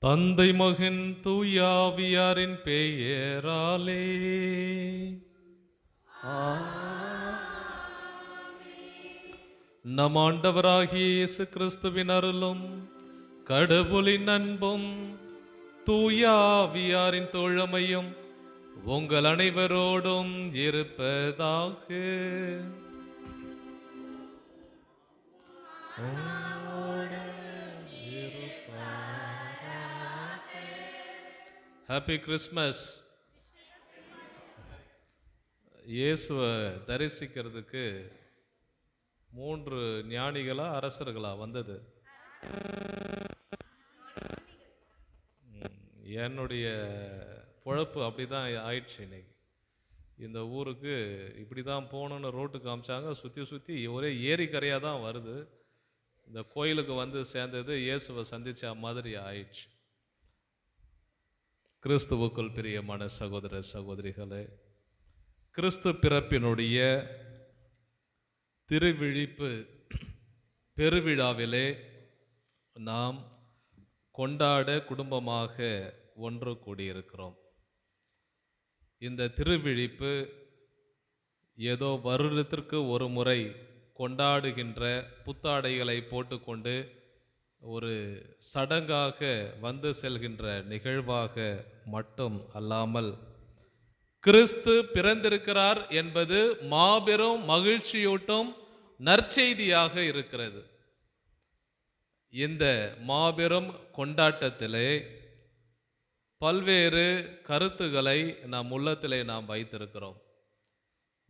தந்தை மகன் தூயாவியாரின் பெயராலே நம் ஆண்டவராகிய இயேசு கிறிஸ்துவின் அருளும் கடவுளின் அன்பும் தூயாவியாரின் தோழமையும் உங்கள் அனைவரோடும் இருப்பதாக. Happy Christmas. இயேசுவை தரிசிக்கிறதுக்கு 3 ஞானிகளா அரசர்களா வந்தது? என்னுடைய பொழப்பு அப்படி தான் ஆயிடுச்சு. இன்னைக்கு இந்த ஊருக்கு இப்படி தான் போகணுன்னு ரோட்டு காமிச்சாங்க. சுற்றி சுற்றி ஒரே ஏரிக்கரையாக தான் வருது. இந்த கோயிலுக்கு வந்து சேர்ந்தது இயேசுவை சந்திச்ச மாதிரி ஆயிடுச்சு. கிறிஸ்துவுக்குள் பிரியமான சகோதர சகோதரிகளே, கிறிஸ்து பிறப்பினுடைய திருவிழிப்பு பெருவிழாவிலே நாம் கொண்டாட குடும்பமாக ஒன்று கூடியிருக்கிறோம். இந்த திருவிழிப்பு ஏதோ வருடத்திற்கு ஒரு முறை கொண்டாடுகின்ற புத்தாடைகளை போட்டுக்கொண்டு ஒரு சடங்காக வந்து செல்கின்ற நிகழ்வாக மட்டும் அல்லாமல், கிறிஸ்து பிறந்திருக்கிறார் என்பது மாபெரும் மகிழ்ச்சியூட்டும் நற்செய்தியாக இருக்கிறது. இந்த மாபெரும் கொண்டாட்டத்திலே பல்வேறு கருத்துக்களை நம் உள்ளத்திலே நாம் வைத்திருக்கிறோம்.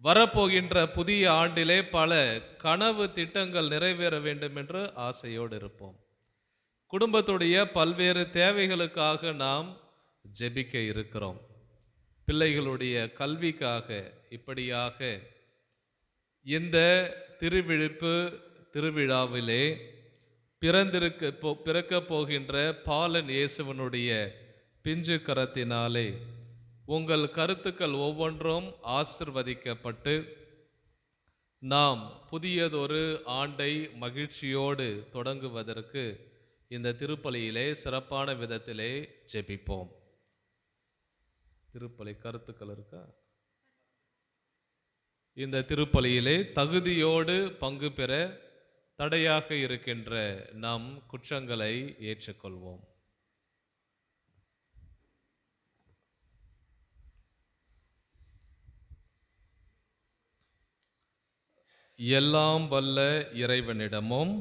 வரப்போகின்ற புதிய ஆண்டிலே பல கனவு திட்டங்கள் நிறைவேற வேண்டும் என்று ஆசையோடு இருப்போம். குடும்பத்துடைய பல்வேறு தேவைகளுக்காக நாம் ஜெபிக்க இருக்கிறோம். பிள்ளைகளுடைய கல்விக்காக. இப்படியாக இந்த திருவிழாவிலே பிறக்க போகின்ற பாலன் இயேசுவனுடைய பிஞ்சு கரத்தினாலே உங்கள் கருத்துக்கள் ஒவ்வொன்றும் ஆசிர்வதிக்கப்பட்டு நாம் புதியதொரு ஆண்டை மகிழ்ச்சியோடு தொடங்குவதற்கு இந்த திருப்பலியிலே சிறப்பான விதத்திலே ஜெபிப்போம். திருப்பலி கருத்துக்கள் இருக்கா? இந்த திருப்பலியிலே தகுதியோடு பங்கு பெற தடையாக இருக்கின்ற நம் குற்றங்களை ஏற்றுக்கொள்வோம். எல்லாம் வல்ல இறைவனிடமும்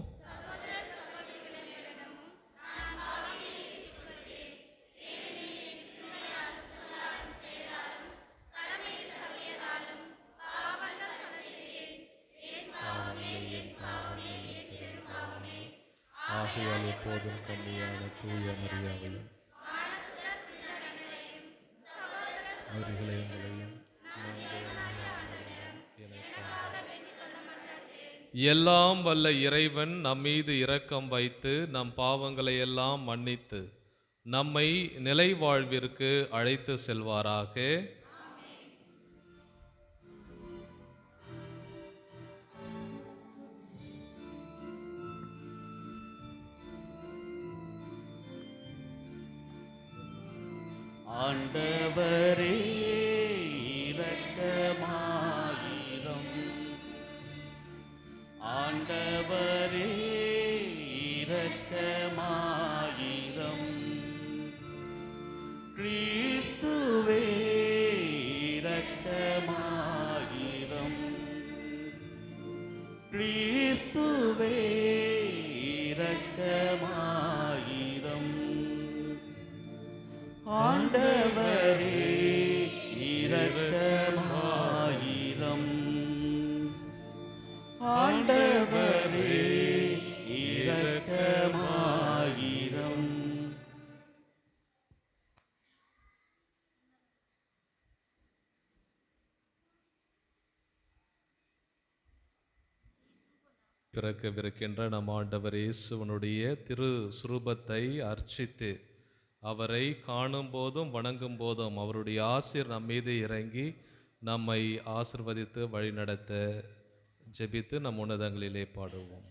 ஆகையால் எப்போதும் கண்ணியான தூய மரியாதையும் எல்லாம் வல்ல இறைவன் நம்மீது இரக்கம் வைத்து நம் பாவங்களை எல்லாம் மன்னித்து நம்மை நிலை வாழ்விற்கு அழைத்து செல்வாராக. ஆண்டவரே இரக்கமாயிரம், ஆண்டவரே இரக்கமாயிரம், கிறிஸ்துவே இரக்கமாயிரம், கிறிஸ்துவே இரக்கமாயிரம், ஆண்டவரே இரக்கமாயிரம், ஆண்டவரே இரக்கமாயிரம். பிறக்கவிருக்கின்ற நம் ஆண்டவர் இயேசுவனுடைய திரு சுரூபத்தை அர்ச்சித்து அவரை காணும் போதும் வணங்கும் போதும் அவருடைய ஆசீர் நம் மீது இறங்கி நம்மை ஆசிர்வதித்து வழிநடத்த ஜெபித்து நம் உன்னதங்களிலே பாடுவோம்.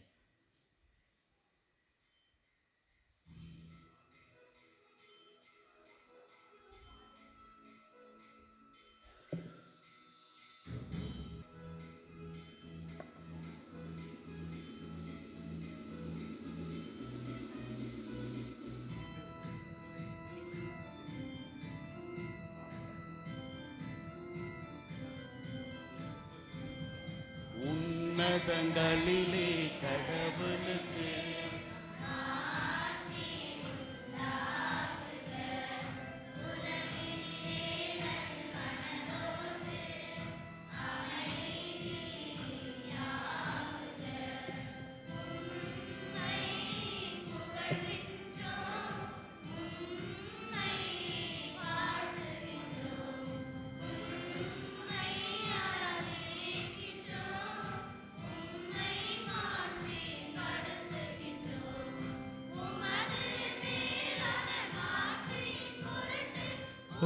உன்னதங்களிலே கடவுளுக்கு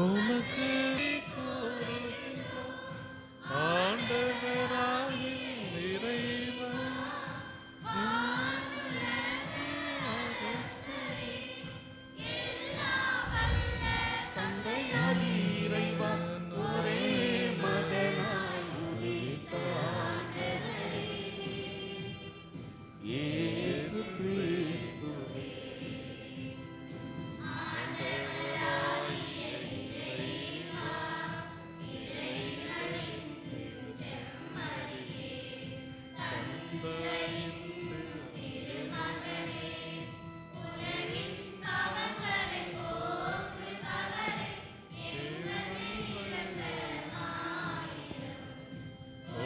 உமக்கு கூறுகிறோம், ஆண்டவராகிய இறைவா, தந்தையாகி இறைவா ஒரே மகனாய் உதித்தார் இயேசு கிறிஸ்துவே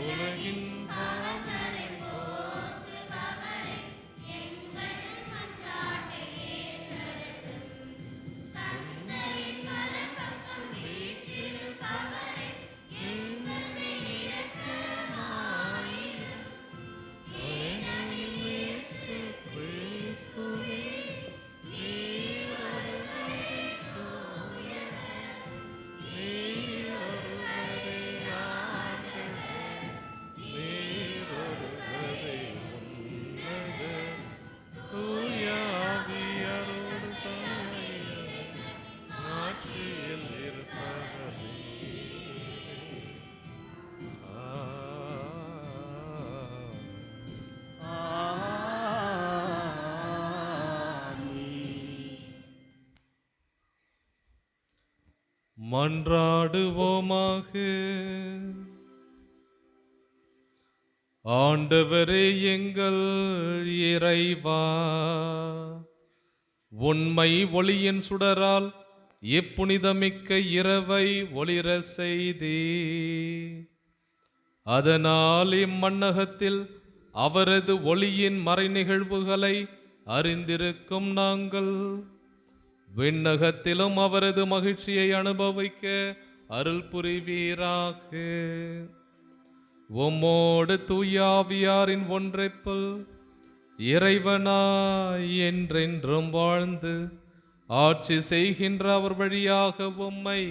உலகின் மன்றாடுவோமாக. ஆண்டவரே எங்கள் இறைவா, உண்மை ஒளியின் சுடரால் இப்புனிதமிக்க இரவை ஒளிர செய்தே, அதனால் இம்மண்ணகத்தில் அவரது ஒளியின் மறை நிகழ்வுகளை அறிந்திருக்கும் நாங்கள் விண்ணகத்திலும் அவரது மகிழ்ச்சியை அனுபவிக்க அருள் புரிவீராக. உம்மோடு தூயாவியாரின் ஒன்றைப்பல் இறைவனாய் என்றென்றும் வாழ்ந்து ஆட்சி செய்கின்ற அவர் வழியாக உம்மை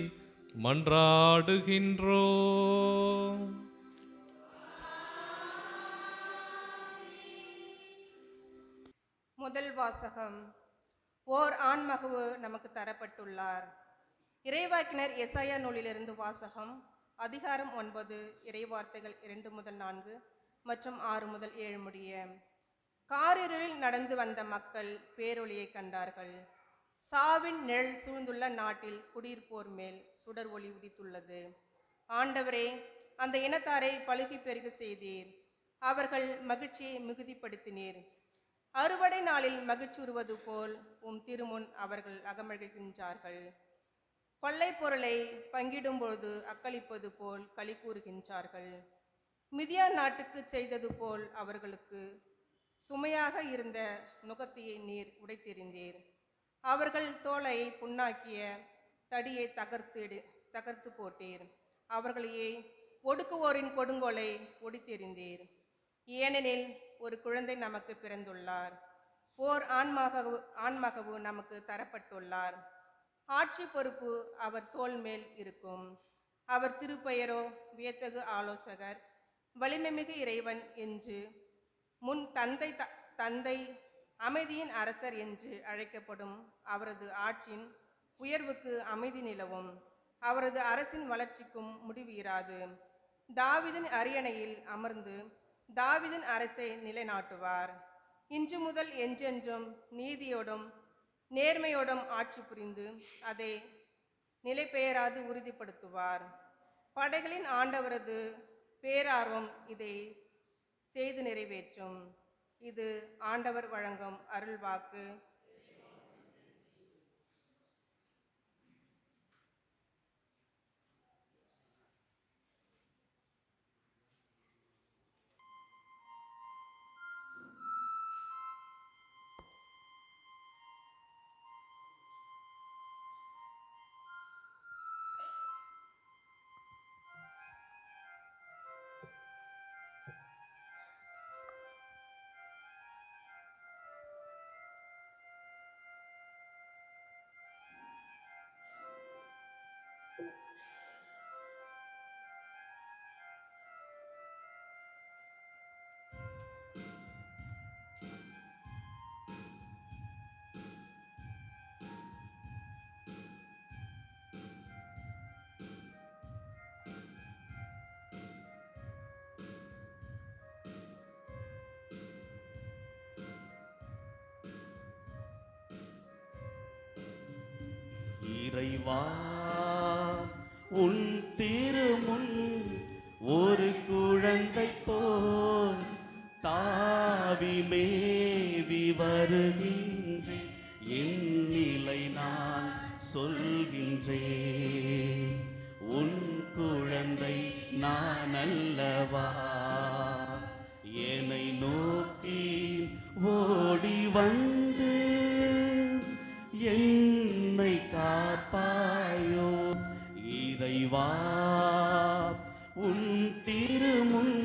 மன்றாடுகின்றோம். முதல் வாசகம். ஓர் ஆண்மகவு நமக்கு தரப்பட்டுள்ளார். இறைவாக்கினர் எசாயா நூலிலிருந்து வாசகம். அதிகாரம் 9, இறைவார்த்தைகள் 2 முதல் 4 மற்றும் 6 முதல் 7 முடிய. காரிருளில் நடந்து வந்த மக்கள் பேரொளியை கண்டார்கள். சாவின் நிழல் சூழ்ந்துள்ள நாட்டில் குடியிருப்போர் மேல் சுடர் ஒளி உதித்துள்ளது. ஆண்டவரே, அந்த இனத்தாரை பழுகி பெருக செய்தீர், அவர்கள் மகிழ்ச்சியை மிகுதிப்படுத்தினீர். அறுவடை நாளில் மகிழ்ச்சியுறுவது போல் உம் திருமுன் அவர்கள் அகமகிழ்கின்றார்கள். கொள்ளை பொருளை பங்கிடும் பொழுது அக்களிப்பது போல் களி கூறுகின்றார்கள். மிதியான் நாட்டுக்கு செய்தது போல் அவர்களுக்கு சுமையாக இருந்த நுகத்தியை நீர் உடைத்தெறிந்தீர். அவர்கள் தோலை புண்ணாக்கிய தடியை தகர்த்து போட்டீர். அவர்களையே ஒடுக்குவோரின் கொடுங்கோலை ஒடித்தெறிந்தீர். ஏனெனில் ஒரு குழந்தை நமக்கு பிறந்துள்ளார், ஓர் ஆண்மகவு நமக்கு தரப்பட்டுள்ளார். ஆட்சி பொறுப்பு அவர் தோள் மேல் இருக்கும். அவர் திருப்பெயரோ வியத்தகு ஆலோசகர், வலிமைமிகு இறைவன் என்று முன் தந்தை அமைதியின் அரசர் என்று அழைக்கப்படும். அவரது ஆட்சியின் உயர்வுக்கு அமைதி நிலவும், அவரது அரசின் வளர்ச்சிக்கும் முடிவு இராது. தாவீதின் அரியணையில் அமர்ந்து தாவீதின் அரசை நிலைநாட்டுவார். இன்று முதல் என்றென்றும் நீதியோடும் நேர்மையோடும் ஆட்சி புரிந்து அதை நிலைபெயராது உறுதிப்படுத்துவார். படைகளின் ஆண்டவரது பேரார்வம் இதை செய்து நிறைவேற்றும். இது ஆண்டவர் வழங்கும் அருள்வாக்கு. இறைவா உன் திருமுன் ஒரு குழந்தை போல் தாவி மேவி வருகின்றேன். என் நிலை நான் சொல்கின்றேன். உன் குழந்தை நான் அல்லவா? என்னை நோக்கி ஓடி வந்து என்னை காப்பாயோ. இறைவா உன் திருமுன்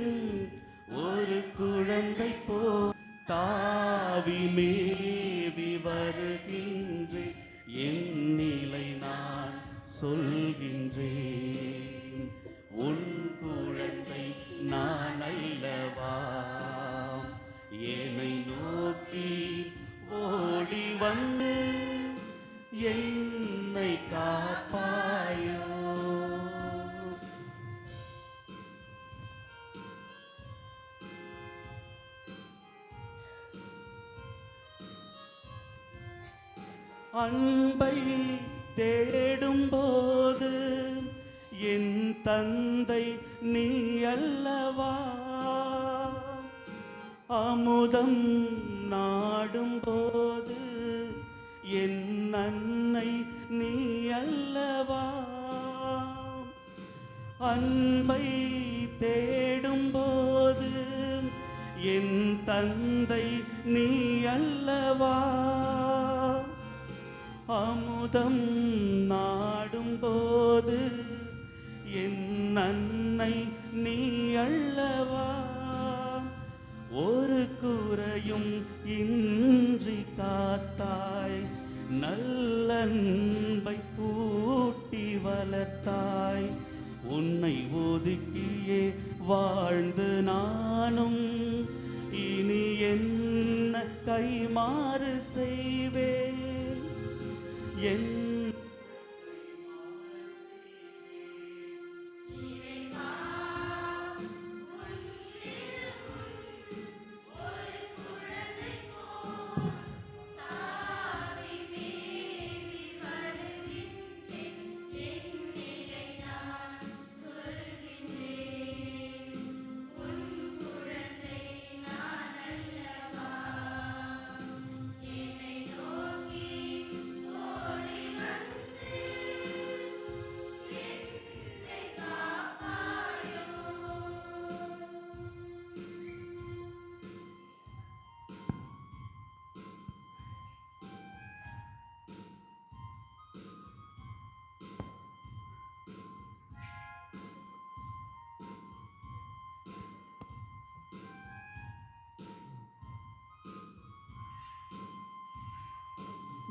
ஒரு குழந்தை போ தாவி மேவி வருகின்றேன். என் நிலை நான் சொல்கின்றேன். உன் குழந்தை நான் அல்லவா? என்னை நோக்கி ஓடி வந்து என்னை காப்பாயோ. அன்பை தேடும்போது என் தந்தை நீ அல்லவா? அமுதம் நாடும்போது என் அன்னை நீ அல்லவா? அன்பை தேடும்போது என் தந்தை நீ அல்லவா? அமுதம் நாடும்போது என் அன்னை நீ அல்லவா? ஒரு குறையும் இன்றி காத்தாய், நல்லன்பை ஊட்டி வளர்த்தாய். உன்னை ஒதுக்கியே வாழ்ந்து நானும் இனி என்ன கைமாறு செய்வேன்? என்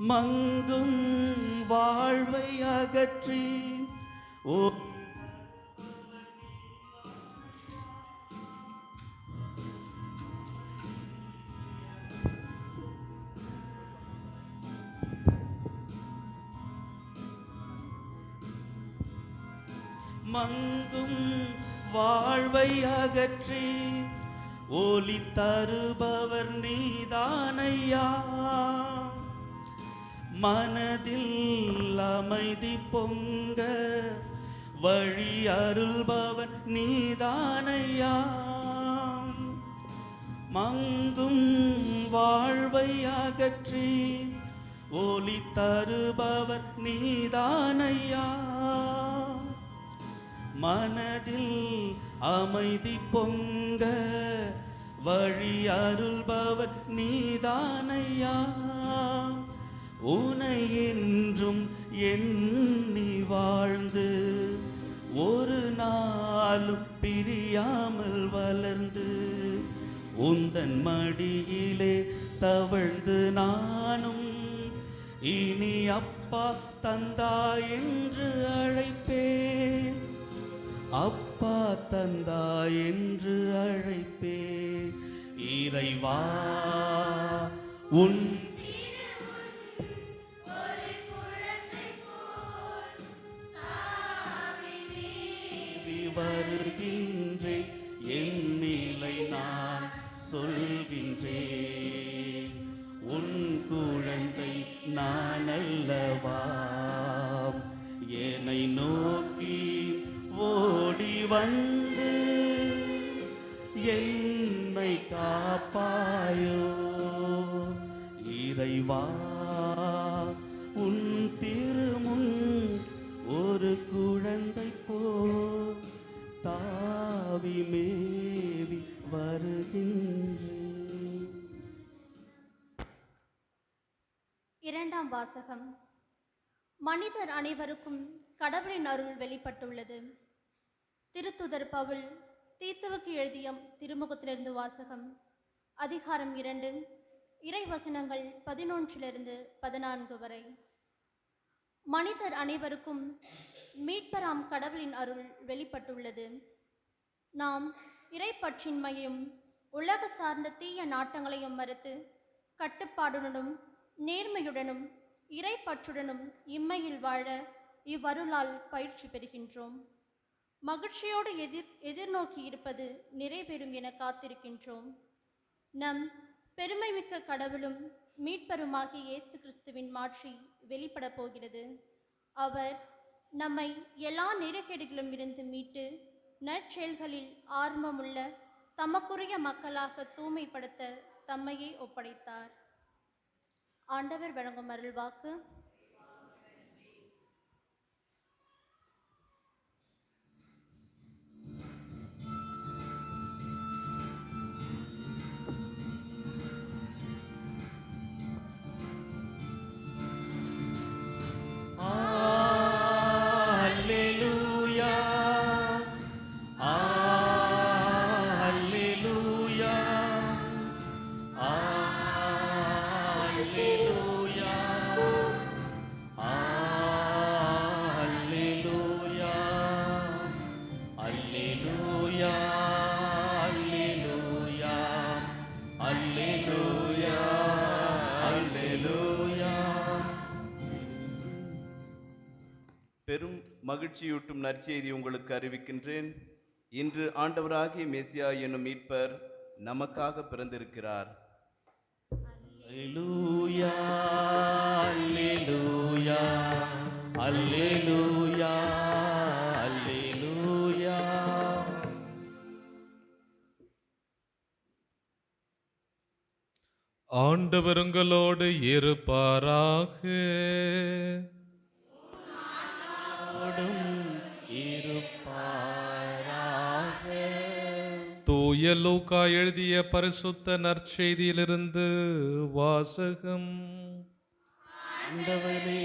மங்கும் வாழ்வை அகற்றி மங்கும் வாழ்வை அகற்றி ஒளி தருபவர் நீதானையா. மனதில் அமைதி பொங்க வழி அருள்பவன் நீதானையா. மங்கும் வாழ்வை அகற்றி ஒளி தருபவர் நீதானையா. மனதில் அமைதி பொங்க வழி அருள்பவர் நீதானையா. உனை என்றும் எண்ணி வாழ்ந்து ஒரு நாளும் பிரியாமல் வளர்ந்து உந்தன் மடியிலே தவழ்ந்து நானும் இனி அப்பா தந்தா என்று அழைப்பேன். அப்பா தந்தா என்று அழைப்பேன். இறைவா உன் வருகின்றேன், என் நிலை நான் சொல்கின்றேன். உன் குழந்தை நான் அல்லவா, என்னை நோக்கி ஓடி வந்து என்னை காப்பாயோ. இறைவா உன் திருமுன் ஒரு குழந்தை போ தாவி மேவி வருகின்றேன். இரண்டாம் வாசகம். மனிதர் அனைவருக்கும் கடவுளின் அருள் வெளிப்பட்டுள்ளது. திருத்துதர் பவுல் தீத்துவுக்கு எழுதிய திருமுகத்திலிருந்து வாசகம். அதிகாரம் 2, இறைவசனங்கள் 11-14 வரை. மனிதர் அனைவருக்கும் மீட்பராம் கடவுளின் அருள் வெளிப்பட்டுள்ளது. நாம் இறைப்பற்றின்மையும் உலக சார்ந்த தீய நாட்டங்களையும் மறுத்து கட்டுப்பாடுடனும் நேர்மையுடனும் இறைப்பற்றுடனும் இம்மையில் வாழ இவ்வருளால் பயிற்சி பெறுகின்றோம். மகிழ்ச்சியோடு எதிர்நோக்கி இருப்பது நிறைவேறும் என காத்திருக்கின்றோம். நம் பெருமைமிக்க கடவுளும் மீட்பருமாகிய இயேசு கிறிஸ்துவின் மாட்சி வெளிப்பட போகிறது. அவர் நம்மை எல்லா நெருக்கடிகளும் இருந்து மீட்டு நற்செயல்களில் ஆர்வமுள்ள தமக்குரிய மக்களாக தூய்மைப்படுத்த தம்மையே ஒப்படைத்தார். ஆண்டவர் வழங்கும் அருள்வாக்கு. பெரும் மகிழ்ச்சியூட்டும் நற்செய்தி உங்களுக்கு அறிவிக்கின்றேன். இன்று ஆண்டவராகிய மெசியா என்னும் மீட்பர் நமக்காக பிறந்திருக்கிறார். அல்லேலூயா, அல்லேலூயா, அல்லேலூயா, அல்லேலூயா. ஆண்டவர் உங்களோடு இருப்பாராக. தூய லூக்கா எழுதிய பரிசுத்த நற்செய்தியிலிருந்து வாசகம். ஆண்டவரே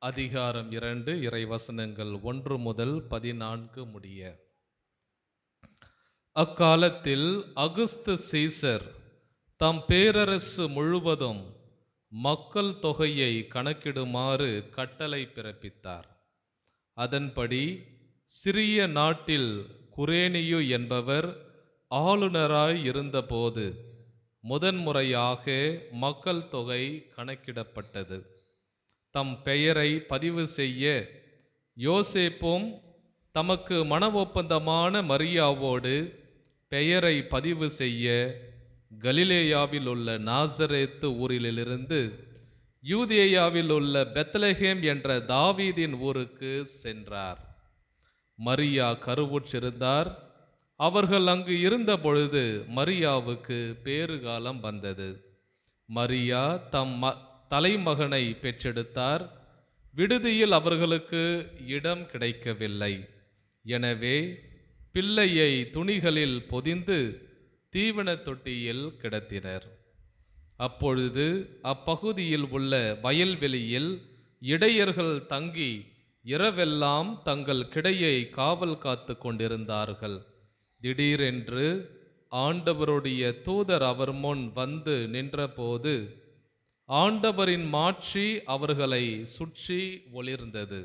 அதிகாரம் 2, இறைவசனங்கள் 1 முதல் 14 முடிய. அக்காலத்தில் அகுஸ்து சீசர் தம் பேரரசு முழுவதும் மக்கள் தொகையை கணக்கிடுமாறு கட்டளை பிறப்பித்தார். அதன்படி சிறிய நாட்டில் குரேனியு என்பவர் ஆளுநராய் இருந்தபோது முதன்முறையாக மக்கள் தொகை கணக்கிடப்பட்டது. தம் பெயரை பதிவு செய்ய யோசேப்பும் தமக்கு மன ஒப்பந்தமான மரியாவோடு பெயரை பதிவு செய்ய கலிலேயாவில் உள்ள நாசரேத்து ஊரிலிருந்து யூதேயாவில் உள்ள பெத்லகேம் என்ற தாவீதின் ஊருக்கு சென்றார். மரியா கருவுற்றிருந்தார். அவர்கள் அங்கு இருந்த பொழுது மரியாவுக்கு பேறுகாலம் வந்தது. மரியா தம் தலைமகனை பெற்றெடுத்தார். விடுதியில் அவர்களுக்கு இடம் கிடைக்கவில்லை. எனவே பிள்ளையை துணிகளில் பொதிந்து தீவன தொட்டியில் கிடத்தினர். அப்பொழுது அப்பகுதியில் உள்ள வயல்வெளியில் இடையர்கள் தங்கி இரவெல்லாம் தங்கள் கிடையை காவல் காத்து கொண்டிருந்தார்கள். திடீரென்று ஆண்டவருடைய தூதர் அவர் முன் வந்து நின்றபோது ஆண்டவரின் மாட்சி அவர்களை சுற்றி ஒளிர்ந்தது.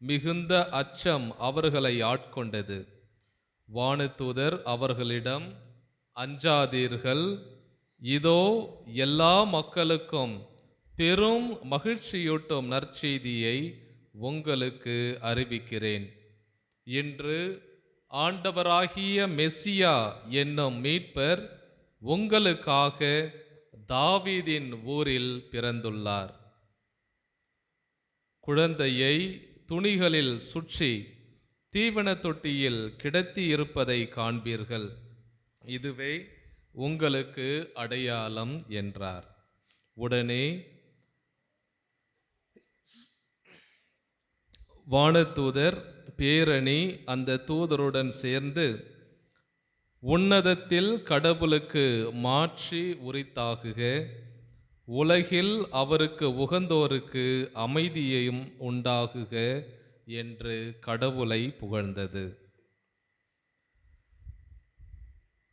மிகுந்த அச்சம் அவர்களை ஆட்கொண்டது. வானதூதர் அவர்களிடம், அஞ்சாதீர்கள், இதோ எல்லா மக்களுக்கும் பெரும் மகிழ்ச்சியூட்டும் நற்செய்தியை உங்களுக்கு அறிவிக்கிறேன். இன்று ஆண்டவராகிய மெசியா என்னும் மீட்பர் உங்களுக்காக தாவீதின் ஊரில் பிறந்துள்ளார். குழந்தையை துணிகளில் சுற்றி தீவன தொட்டியில் கிடத்தி இருப்பதை காண்பீர்கள். இதுவே உங்களுக்கு அடையாளம் என்றார். உடனே வானதூதர் பேரணி அந்த தூதருடன் சேர்ந்து உன்னதத்தில் கடவுளுக்கு மாட்சி உரித்தாகுக, உலகில் அவருக்கு உகந்தோருக்கு அமைதியையும் உண்டாகுக என்று கடவுளை புகழ்ந்தது.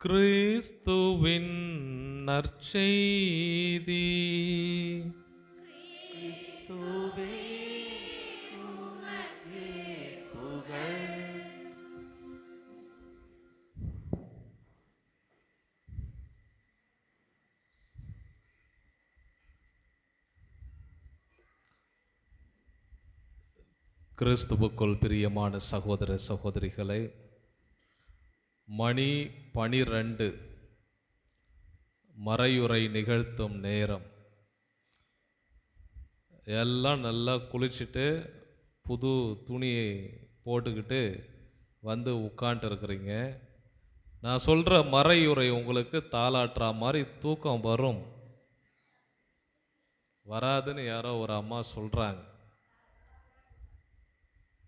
கிறிஸ்துவின் நற்செய்தி. கிறிஸ்துவே உமக்கு புகழ். கிறிஸ்துவுக்குள் பிரியமான சகோதர சகோதரிகளே, மணி 12 மறையுரை நிகழ்த்தும் நேரம். எல்லாம் நல்லா குளிச்சுட்டு புது துணியை போட்டுக்கிட்டு வந்து உட்காண்ட்டு இருக்கிறீங்க. நான் சொல்கிற மறையுரை உங்களுக்கு தாளாட்டுற மாதிரி தூக்கம் வரும். வராதுன்னு யாரோ ஒரு அம்மா சொல்கிறாங்க.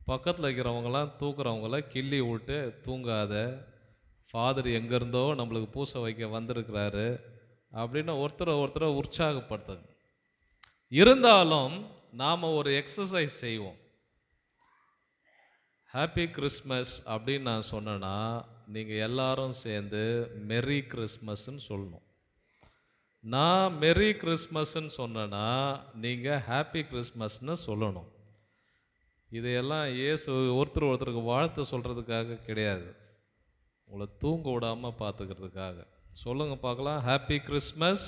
பக்கத்தில் இருக்கிறவங்களாம் தூக்குறவங்கள கிள்ளி விட்டு, தூங்காத, ஃபாதர் எங்கேருந்தோ நம்மளுக்கு பூசை வைக்க வந்திருக்கிறாரு அப்படின்னு ஒருத்தரை உற்சாகப்படுத்துங்க. இருந்தாலும் நாம் ஒரு எக்ஸசைஸ் செய்வோம். ஹாப்பி கிறிஸ்மஸ் அப்படின்னு நான் சொன்னேன்னா நீங்கள் எல்லாரும் சேர்ந்து மெரி கிறிஸ்மஸ்ன்னு சொல்லணும். நான் மெரி கிறிஸ்மஸ்ன்னு சொன்னேன்னா நீங்கள் ஹாப்பி கிறிஸ்மஸ்ன்னு சொல்லணும். இதையெல்லாம் இயேசு ஒருத்தருக்கு வாழ்த்து சொல்கிறதுக்காக கிடையாது, உங்களை தூங்க விடாமல் பார்த்துக்கிறதுக்காக. சொல்லுங்க பார்க்கலாம், ஹாப்பி கிறிஸ்மஸ்.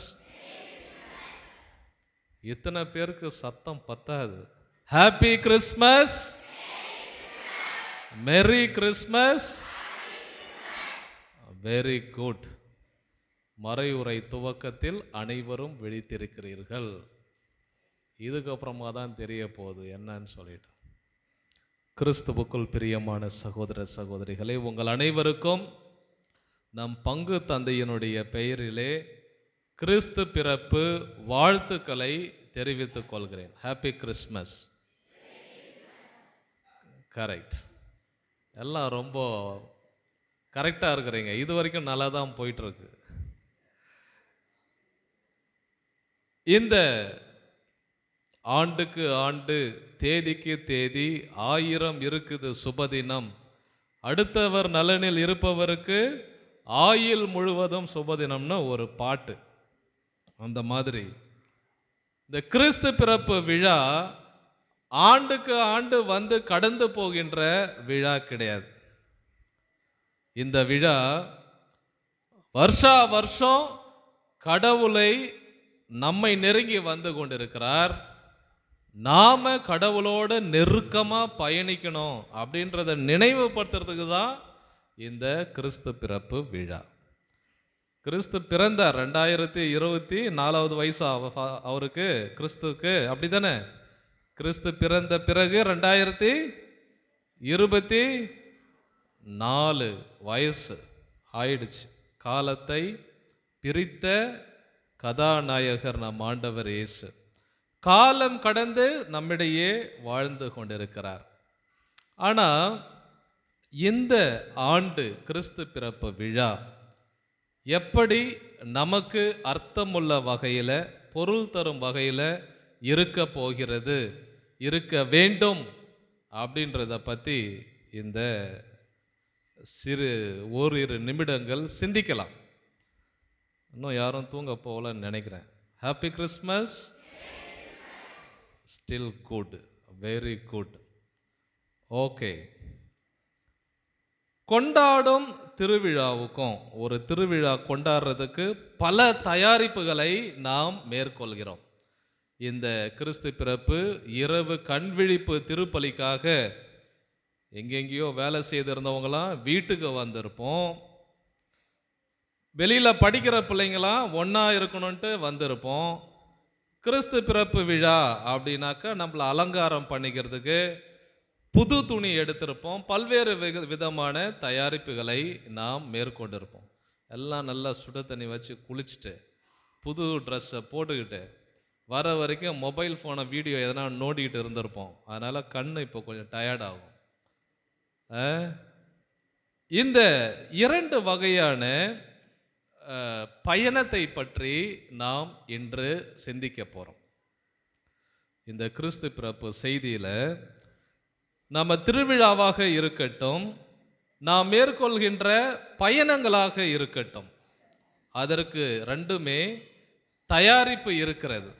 இத்தனை பேருக்கு சத்தம் பத்தாது. Happy Christmas, merry Christmas. Very good. மறையுரை துவக்கத்தில் அனைவரும் விழித்திருக்கிறீர்கள். இதுக்கப்புறமா தான் தெரிய போகுது என்னன்னு சொல்லிட்டு. கிறிஸ்துவுக்குள் பிரியமான சகோதர சகோதரிகளே, உங்கள் அனைவருக்கும் நம் பங்கு தந்தையினுடைய பெயரிலே கிறிஸ்து பிறப்பு வாழ்த்துக்களை தெரிவித்துக் கொள்கிறேன். Happy Christmas. கரெக்ட். எல்லாம் ரொம்ப கரெக்டாக இருக்கிறீங்க. இது வரைக்கும் நல்லா தான் போயிட்டுருக்கு. இந்த ஆண்டுக்கு ஆண்டு, தேதிக்கு தேதி 1000 இருக்குது சுபதினம். அடுத்தவர் நலனில் இருப்பவருக்கு ஆயுள் முழுவதும் சுபதினம்னு ஒரு பாட்டு. அந்த மாதிரி இந்த கிறிஸ்து பிறப்பு விழா ஆண்டுக்கு ஆண்டு வந்து கடந்து போகின்ற விழா கிடையாது. இந்த விழா வருஷா வருஷம் கடவுளை நம்மை நெருங்கி வந்து கொண்டிருக்கிறார். நாம கடவுளோட நெருக்கமாக பயணிக்கணும் அப்படின்றத நினைவுபடுத்துறதுக்கு தான் இந்த கிறிஸ்து பிறப்பு விழா. கிறிஸ்து பிறந்தார் 2024வது வயசு அவருக்கு, கிறிஸ்துவுக்கு, அப்படி தானே? கிறிஸ்து பிறந்த பிறகு 2024 வயசு ஆயிடுச்சு. காலத்தை பிரித்த கதாநாயகர் நம் ஆண்டவர் இயேசு காலம் கடந்து நம்மிடையே வாழ்ந்து கொண்டிருக்கிறார். ஆனால் இந்த ஆண்டு கிறிஸ்து பிறப்பு விழா எப்படி நமக்கு அர்த்தமுள்ள வகையில், பொருள் தரும் வகையில் இருக்க போகிறது, இருக்க வேண்டும் அப்படின்றத பற்றி இந்த ஓரிரு நிமிடங்கள் சிந்திக்கலாம். இன்னும் யாரும் தூங்க போகலன்னு நினைக்கிறேன். Happy Christmas. Still good, very good. Okay. கொண்டாடும் திருவிழாவுக்கும், ஒரு திருவிழா கொண்டாடுறதுக்கு பல தயாரிப்புகளை நாம் மேற்கொள்கிறோம். இந்த கிறிஸ்து பிறப்பு இரவு கண்விழிப்பு திருப்பலிக்காக எங்கெங்கேயோ வேலை செய்திருந்தவங்களாம் வீட்டுக்கு வந்திருப்போம். வெளியில் படிக்கிற பிள்ளைங்களாம் ஒன்றா இருக்கணும்ன்ட்டு வந்திருப்போம். கிறிஸ்து பிறப்பு விழா அப்படின்னாக்கா நம்மளை அலங்காரம் பண்ணிக்கிறதுக்கு புது துணி எடுத்திருப்போம். பல்வேறு விதமான தயாரிப்புகளை நாம் மேற்கொண்டிருப்போம். எல்லாம் நல்லா சுட தண்ணி வச்சு குளிச்சுட்டு புது ட்ரெஸ்ஸை போட்டுக்கிட்டு வர வரைக்கும் மொபைல் ஃபோனை வீடியோ எதனா நோண்டிக்கிட்டு இருந்திருப்போம். அதனால் கண் இப்போ கொஞ்சம் டயர்ட் ஆகும். இந்த 2 வகையான பயணத்தை பற்றி நாம் இன்று சிந்திக்க போகிறோம். இந்த கிறிஸ்து பிறப்பு செய்தியில் நம்ம திருவிழாவாக இருக்கட்டும், நாம் மேற்கொள்கின்ற பயணங்களாக இருக்கட்டும், அதற்கு 2மே தயாரிப்பு இருக்கிறது.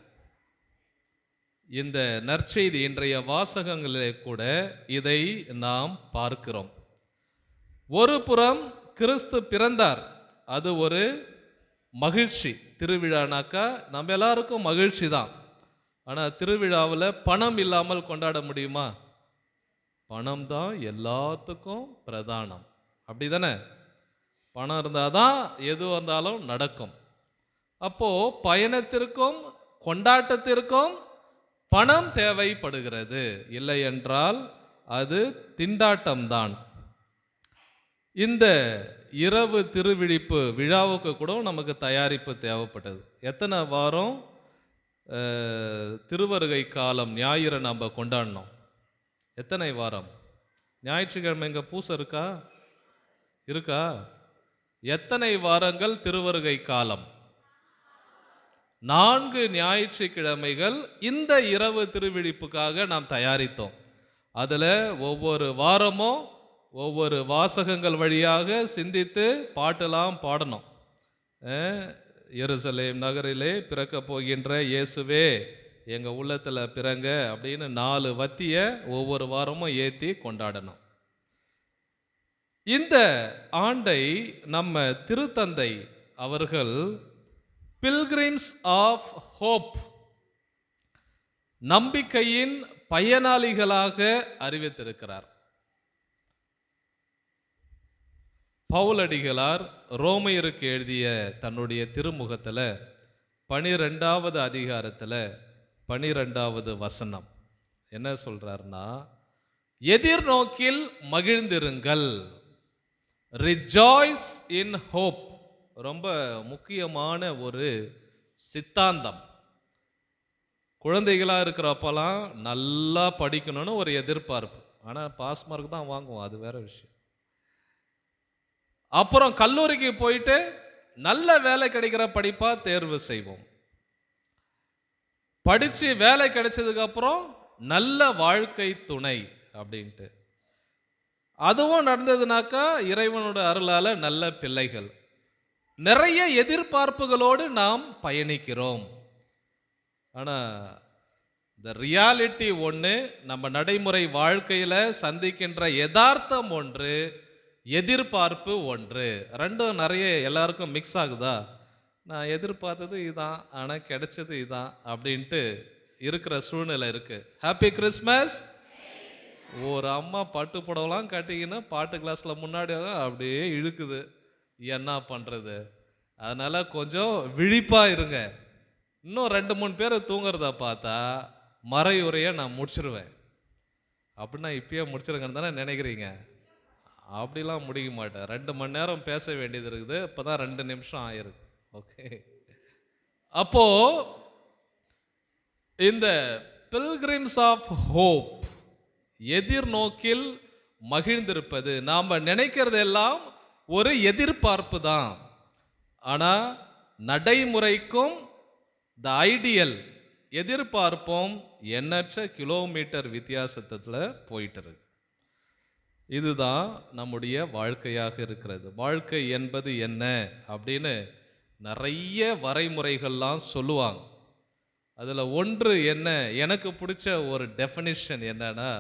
இந்த நற்செய்தி இன்றைய வாசகங்களிலே கூட இதை நாம் பார்க்கிறோம். ஒரு புறம் கிறிஸ்து பிறந்தார், அது ஒரு மகிழ்ச்சி. திருவிழானாக்கா நம்ம எல்லாருக்கும் மகிழ்ச்சி தான். ஆனால் திருவிழாவில் பணம் இல்லாமல் கொண்டாட முடியுமா? பணம் தான் எல்லாத்துக்கும் பிரதானம், அப்படி தானே? பணம் இருந்தால் தான் எது வந்தாலும் நடக்கும். அப்போது பயணத்திற்கும் கொண்டாட்டத்திற்கும் பணம் தேவைப்படுகிறது. இல்லை என்றால் அது திண்டாட்டம்தான். இந்த இரவு திருவிழிப்பு விழாவுக்கு கூட நமக்கு தயாரிப்பு தேவைப்பட்டது. எத்தனை வாரம் திருவருகை காலம் ஞாயிறை நம்ம கொண்டாடினோம்? எத்தனை வாரம்? ஞாயிற்றுக்கிழமை இங்கே பூசை இருக்கா? எத்தனை வாரங்கள் திருவருகை காலம்? 4 ஞாயிற்றுக்கிழமைகள் இந்த இரவு திருவிழிப்புக்காக நாம் தயாரித்தோம். அதில் ஒவ்வொரு வாரமும் ஒவ்வொரு வாசகங்கள் வழியாக சிந்தித்து பாட்டெல்லாம் பாடணும். எருசலேம் நகரிலே பிறக்க போகின்ற இயேசுவே எங்கள் உள்ளத்தில் பிறங்க அப்படின்னு 4 வத்தியை ஒவ்வொரு வாரமும் ஏற்றி கொண்டாடணும். இந்த ஆண்டை நம்ம திருத்தந்தை அவர்கள் பில்கிரிம்ஸ் ஆஃப் ஹோப், நம்பிக்கையின் பயனாளிகளாக அறிவித்திருக்கிறார். பவுலடிகளார் ரோமையருக்கு எழுதிய தன்னுடைய திருமுகத்தில் 12வது அதிகாரத்தில் 12வது வசனம் என்ன சொல்றாருன்னா, எதிர்நோக்கில் மகிழ்ந்திருங்கள், ரிஜாய்ஸ் இன் ஹோப். ரொம்ப முக்கியமான ஒரு சித்தாந்தம். குழந்தைகளாக இருக்கிறப்பெல்லாம் நல்லா படிக்கணும்னு ஒரு எதிர்பார்ப்பு, ஆனால் பாஸ் மார்க் தான் வாங்குவோம், அது வேற விஷயம். அப்புறம் கல்லூரிக்கு போயிட்டு நல்ல வேலை கிடைக்கிற படிப்பா தேர்வு செய்வோம். படிச்சு வேலை கிடைச்சதுக்கு அப்புறம் நல்ல வாழ்க்கை துணை அப்படின்ட்டு. அதுவும் நடந்ததுனாக்கா இறைவனோட அருளால நல்ல பிள்ளைகள். நிறைய எதிர்பார்ப்புகளோடு நாம் பயணிக்கிறோம். ஆனால் இந்த ரியாலிட்டி ஒன்று, நம்ம நடைமுறை வாழ்க்கையில் சந்திக்கின்ற யதார்த்தம் ஒன்று, எதிர்பார்ப்பு ஒன்று. ரெண்டும் நிறைய எல்லாருக்கும் மிக்ஸ் ஆகுதா? நான் எதிர்பார்த்தது இதான், ஆனால் கிடைச்சது இதான் அப்படின்ட்டு இருக்கிற சூழ்நிலை இருக்கு. Happy Christmas. ஒரு அம்மா பட்டு புடவெல்லாம் கட்டிக்கின்னு பாட்டு கிளாஸில் முன்னாடி அப்படியே இழுக்குது. என்ன பண்ணுறது? அதனால கொஞ்சம் விழிப்பா இருங்க. இன்னும் 2-3 பேர் தூங்குறத பார்த்தா மறையுறையை நான் முடிச்சிருவேன். அப்படின்னா இப்பயே முடிச்சிருங்கன்னு தானே நினைக்கிறீங்க? அப்படிலாம் முடிக்க மாட்டேன். 2 மணி நேரம் பேச வேண்டியது இருக்குது. இப்போதான் 2 நிமிஷம் ஆயிருக்கு. ஓகே. அப்போ இந்த பில்கிரிம்ஸ் ஆஃப் ஹோப், எதிர்நோக்கில் மகிழ்ந்திருப்பது, நாம நினைக்கிறதெல்லாம் ஒரு எதிர்பார்ப்பு தான். ஆனா நடைமுறைக்கும் த ஐடியல் எதிர்பார்ப்போம் எண்ணற்ற கிலோமீட்டர் வித்தியாசத்துல போயிட்டு இருக்கு. இதுதான் நம்முடைய வாழ்க்கையாக இருக்கிறது. வாழ்க்கை என்பது என்ன அப்படின்னு நிறைய வரைமுறைகள்லாம் சொல்லுவாங்க. அதில் ஒன்று என்ன, எனக்கு பிடிச்ச ஒரு டெஃபினிஷன் என்னன்னா,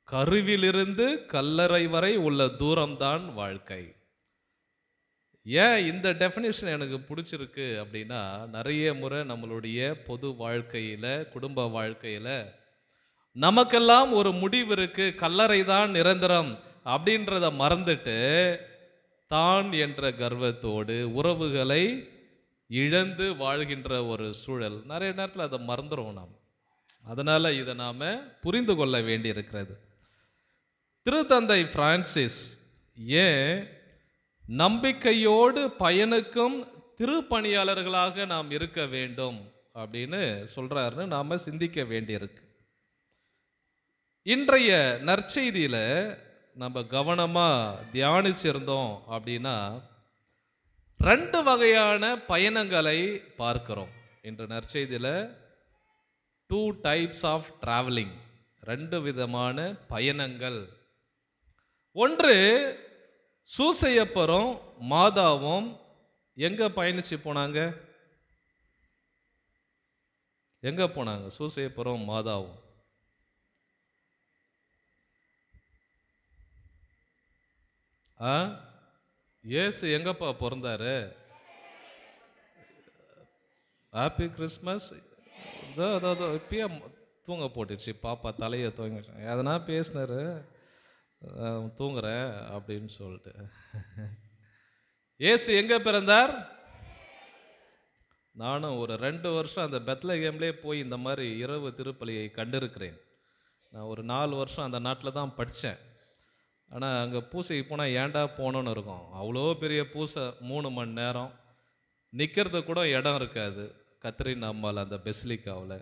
கருவிலிருந்து கல்லறை வரை உள்ள தூரம்தான் வாழ்க்கை. ஏன் இந்த டெஃபினிஷன் எனக்கு பிடிச்சிருக்கு அப்படின்னா, நிறைய முறை நம்மளுடைய பொது வாழ்க்கையில், குடும்ப வாழ்க்கையில் நமக்கெல்லாம் ஒரு முடிவு இருக்கு, கல்லறை தான் நிரந்தரம் அப்படின்றத மறந்துட்டு தான் என்ற கர்வத்தோடு உறவுகளை இழந்து வாழ்கின்ற ஒரு சூழல் நிறைய நேரத்தில் அதை மறந்துடுவோம் நாம். அதனால இதை நாம புரிந்து கொள்ள வேண்டி இருக்கிறது. திருத்தந்தை பிரான்சிஸ் ஏன் நம்பிக்கையோடு பயணிக்கும் திருப்பணியாளர்களாக நாம் இருக்க வேண்டும் அப்படின்னு சொல்றாருன்னு நாம சிந்திக்க வேண்டியிருக்கு. இன்றைய நற்செய்தியில நம்ம கவனமா தியானிச்சிருந்தோம் அப்படின்னா 2 வகையான பயணங்களை பார்க்கிறோம். இன்று நற்செய்தியில 2 types ஆஃப் traveling, 2 விதமான பயணங்கள். ஒன்று சூசையப்பரும் மாதாவும் எங்க பயணிச்சு போனாங்க? எங்க போனாங்க சூசையப்பரும் மாதாவும்? இயேசு எங்கப்பா பிறந்தாரு? Happy Christmas. இப்பயே தூங்க போட்டுச்சு பாப்பா, தலையை தூங்க. எதனா பேசினாரு, தூங்குறேன் அப்படின்னு சொல்லிட்டு. இயேசு எங்க பிறந்தார்? நானும் ஒரு 2 வருஷம் அந்த பெத்லகேம்லே போய் இந்த மாதிரி இரவு திருப்பலியை கண்டிருக்கிறேன். நான் ஒரு 4 வருஷம் அந்த நாட்டில் தான் படித்தேன். ஆனால் அங்கே பூசைக்கு போனால் ஏன்டா போகணுன்னு இருக்கும். அவ்வளோ பெரிய பூசை, 3 மணி நேரம் நிற்கிறது கூட இடம் இருக்காது. கத்ரின் அம்மாள் அந்த பெசிலிக்காவில்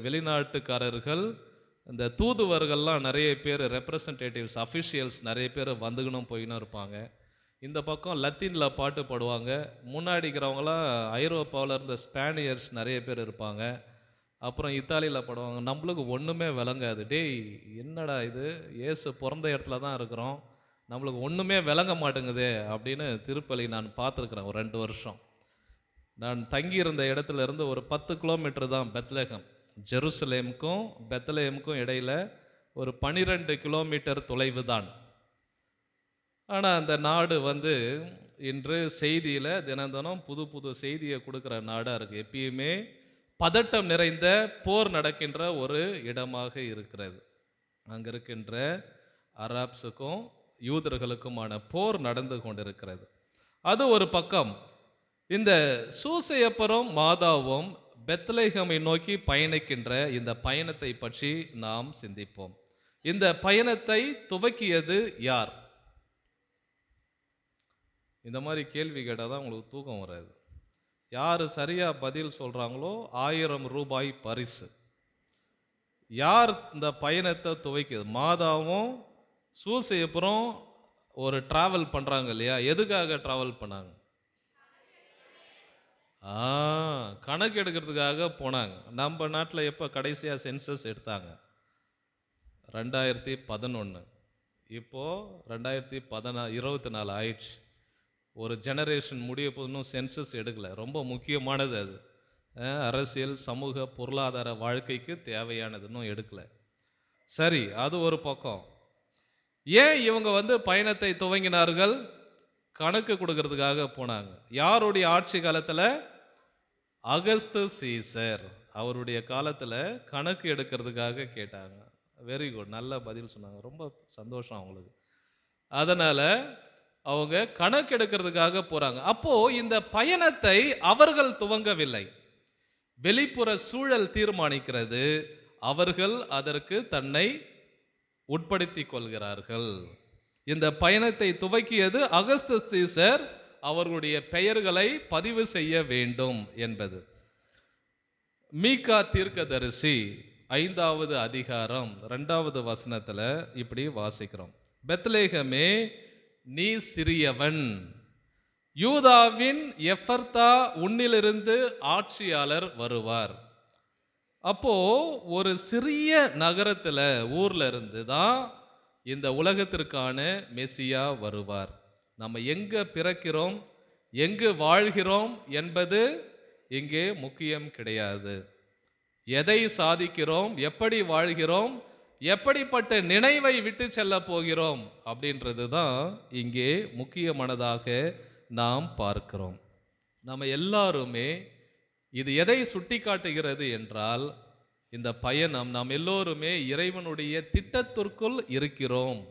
வெளிநாட்டுக்காரர்கள், இந்த தூதுவர்கள்லாம் நிறைய பேர், ரெப்ரசன்டேட்டிவ்ஸ், அஃபிஷியல்ஸ் நிறைய பேர் வந்துக்கணும் போயினும் இருப்பாங்க. இந்த பக்கம் லத்தீனில் பாட்டு பாடுவாங்க. முன்னாடி இருக்கிறவங்களாம் ஐரோப்பாவில் இருந்த ஸ்பானியர்ஸ் நிறைய பேர் இருப்பாங்க. அப்புறம் இத்தாலியில் பாடுவாங்க. நம்மளுக்கு ஒன்றுமே விளங்காது. டேய் என்னடா இது, இயேசு பிறந்த இடத்துல தான் இருக்கிறோம், நம்மளுக்கு ஒன்றுமே விளங்க மாட்டேங்குதே அப்படின்னு திருப்பலி நான் பார்த்துருக்குறேன். ஒரு 2 வருஷம் நான் தங்கியிருந்த இடத்துல இருந்து ஒரு 10 கிலோமீட்டர் தான் பெத்லகேம். ஜெருசலேமுக்கும் பெத்லகேமுக்கும் இடையில ஒரு 12 கிலோமீட்டர் தொலைவு தான். ஆனால் அந்த நாடு இன்று செய்தியில் தினம் புது செய்தியை கொடுக்குற நாடாக இருக்குது. எப்பயுமே பதட்டம் நிறைந்த போர் நடக்கின்ற ஒரு இடமாக இருக்கிறது. அங்கே இருக்கின்ற அரப்ஸுக்கும் யூதர்களுக்குமான போர் நடந்து கொண்டிருக்கிறது. அது ஒரு பக்கம். இந்த சூசையப்பரும் மாதாவும் பெத்லகேமை நோக்கி பயணிக்கின்ற இந்த பயணத்தை பற்றி நாம் சிந்திப்போம். இந்த பயணத்தை துவக்கியது யார்? இந்த மாதிரி கேள்வி கேட்டால் தான் உங்களுக்கு தூக்கம் வராது. யார் சரியா பதில் சொல்றாங்களோ 1000 ரூபாய் பரிசு. யார் இந்த பயணத்தை துவைக்குது? மாதாவும் சூசையப்பரும் ஒரு டிராவல் பண்றாங்க இல்லையா? எதுக்காக டிராவல் பண்ணாங்க? கணக்கு எடுக்கிறதுக்காக போனாங்க. நம்ம நாட்டில் எப்போ கடைசியாக சென்சஸ் எடுத்தாங்க? 2011. இப்போ 2024 ஆயிடுச்சு. ஒரு ஜெனரேஷன் முடிய போதும் சென்சஸ் எடுக்கல. ரொம்ப முக்கியமானது அது. அரசியல், சமூக, பொருளாதார வாழ்க்கைக்கு தேவையானது இன்னும் எடுக்கல. சரி, அது ஒரு பக்கம். ஏன் இவங்க பயணத்தை துவங்கினார்கள்? கணக்கு கொடுக்கறதுக்காக போனாங்க. யாருடைய ஆட்சி காலத்தில்? அகஸ்து சீசர் அவருடைய காலத்தில் கணக்கு எடுக்கிறதுக்காக கேட்டாங்க. வெரி குட், நல்ல பதில் சொன்னாங்க. ரொம்ப சந்தோஷம் அவங்களுக்கு. அதனால் அவங்க கணக்கெடுக்கிறதுக்காக போறாங்க. அப்போ இந்த பயணத்தை அவர்கள் துவங்கவில்லை, வெளிப்புற சூழல் தீர்மானிக்கிறது. அவர்கள் அதற்கு தன்னை உட்படுத்திக் கொள்கிறார்கள். இந்த பயணத்தை துவக்கியது அகஸ்தஸ் சீசர் அவர்களுடைய பெயர்களை பதிவு செய்ய வேண்டும் என்பது. மீகா தீர்க்கதரிசி 5வது அதிகாரம் 2வது வசனத்துல இப்படி வாசிக்கிறோம். பெத்லேகமே நீ சிறியவன், யூதாவின் எஃபர்தா உன்னிலிருந்து ஆட்சியாளர் வருவார். அப்போ ஒரு சிறிய நகரத்துல ஊர்ல இருந்து தான் இந்த உலகத்திற்கான மெசியா வருவார். நம்ம எங்க பிறக்கிறோம், எங்கு வாழ்கிறோம் என்பது இங்கே முக்கியம் கிடையாது. எதை சாதிக்கிறோம், எப்படி வாழ்கிறோம், எப்படிப்பட்ட நினைவை விட்டு செல்ல போகிறோம் அப்படின்றது தான் இங்கே முக்கியமானதாக நாம் பார்க்கிறோம். நம்ம எல்லாருமே இது எதை சுட்டி காட்டுகிறது என்றால், இந்த பயணம் நாம் எல்லோருமே இறைவனுடைய திட்டத்திற்குள் இருக்கிறோம்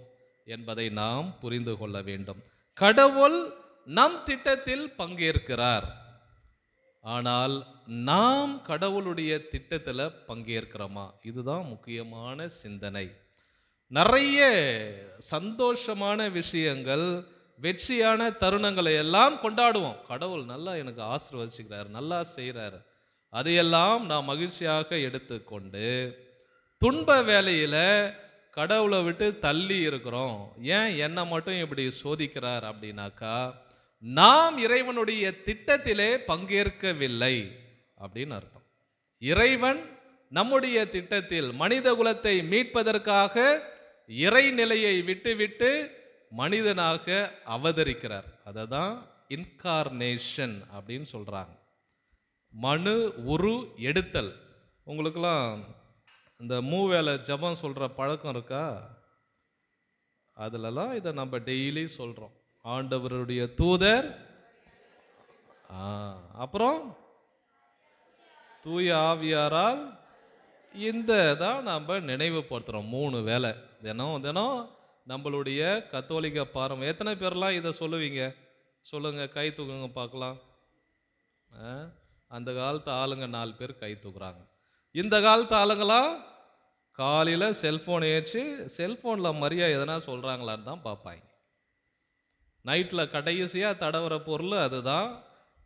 என்பதை நாம் புரிந்து கொள்ள வேண்டும். கடவுள் நம் திட்டத்தில் பங்கேற்கிறார், ஆனால் நாம் கடவுளுடைய திட்டத்தில் பங்கேற்கிறோமா? இதுதான் முக்கியமான சிந்தனை. நிறைய சந்தோஷமான விஷயங்கள், வெற்றியான தருணங்களை எல்லாம் கொண்டாடுவோம். கடவுள் நல்லா எனக்கு ஆசீர்வதிச்சுக்கிறார், நல்லா செய்கிறார், அதையெல்லாம் நாம் மகிழ்ச்சியாக எடுத்துக்கொண்டு துன்ப வேலையில் கடவுளை விட்டு தள்ளி இருக்கிறோம். ஏன் என்னை மட்டும் இப்படி சோதிக்கிறார் அப்படின்னாக்கா, நாம் இறைவனுடைய திட்டத்திலே பங்கேற்கவில்லை அப்படின்னு அர்த்தம். இறைவன் நம்முடைய திட்டத்தில் மனித குலத்தை மீட்பதற்காக இறைநிலையை விட்டுவிட்டு மனிதனாக அவதரிக்கிறார். அதை தான் இன்கார்னேஷன் அப்படின்னு சொல்றாங்க. மனு உரு எடுத்தல். உங்களுக்கெல்லாம் இந்த மூவேளை ஜபம் சொல்ற பழக்கம் இருக்கா? அதுலலாம் இதை நம்ம டெய்லி சொல்றோம். ஆண்டவருடைய தூதர், அப்புறம் தூய ஆவியாரால், இந்த தான் நம்ம நினைவுபடுத்துறோம். 3 வேளை தினம் தினம் நம்மளுடைய கத்தோலிக்க பாரம். எத்தனை பேர்லாம் இதை சொல்லுவீங்க? சொல்லுங்க, கை தூக்குங்க பார்க்கலாம். அந்த காலத்து ஆளுங்க 4 பேர் கை தூக்குறாங்க. இந்த காலத்து ஆளுங்களாம் காலையில் செல்ஃபோன் ஏற்றி செல்ஃபோனில் மரியா எதனா சொல்கிறாங்களான்னு தான் பார்ப்பாங்க. நைட்டில் கடைசியாக தடவுற பொருள் அதுதான்,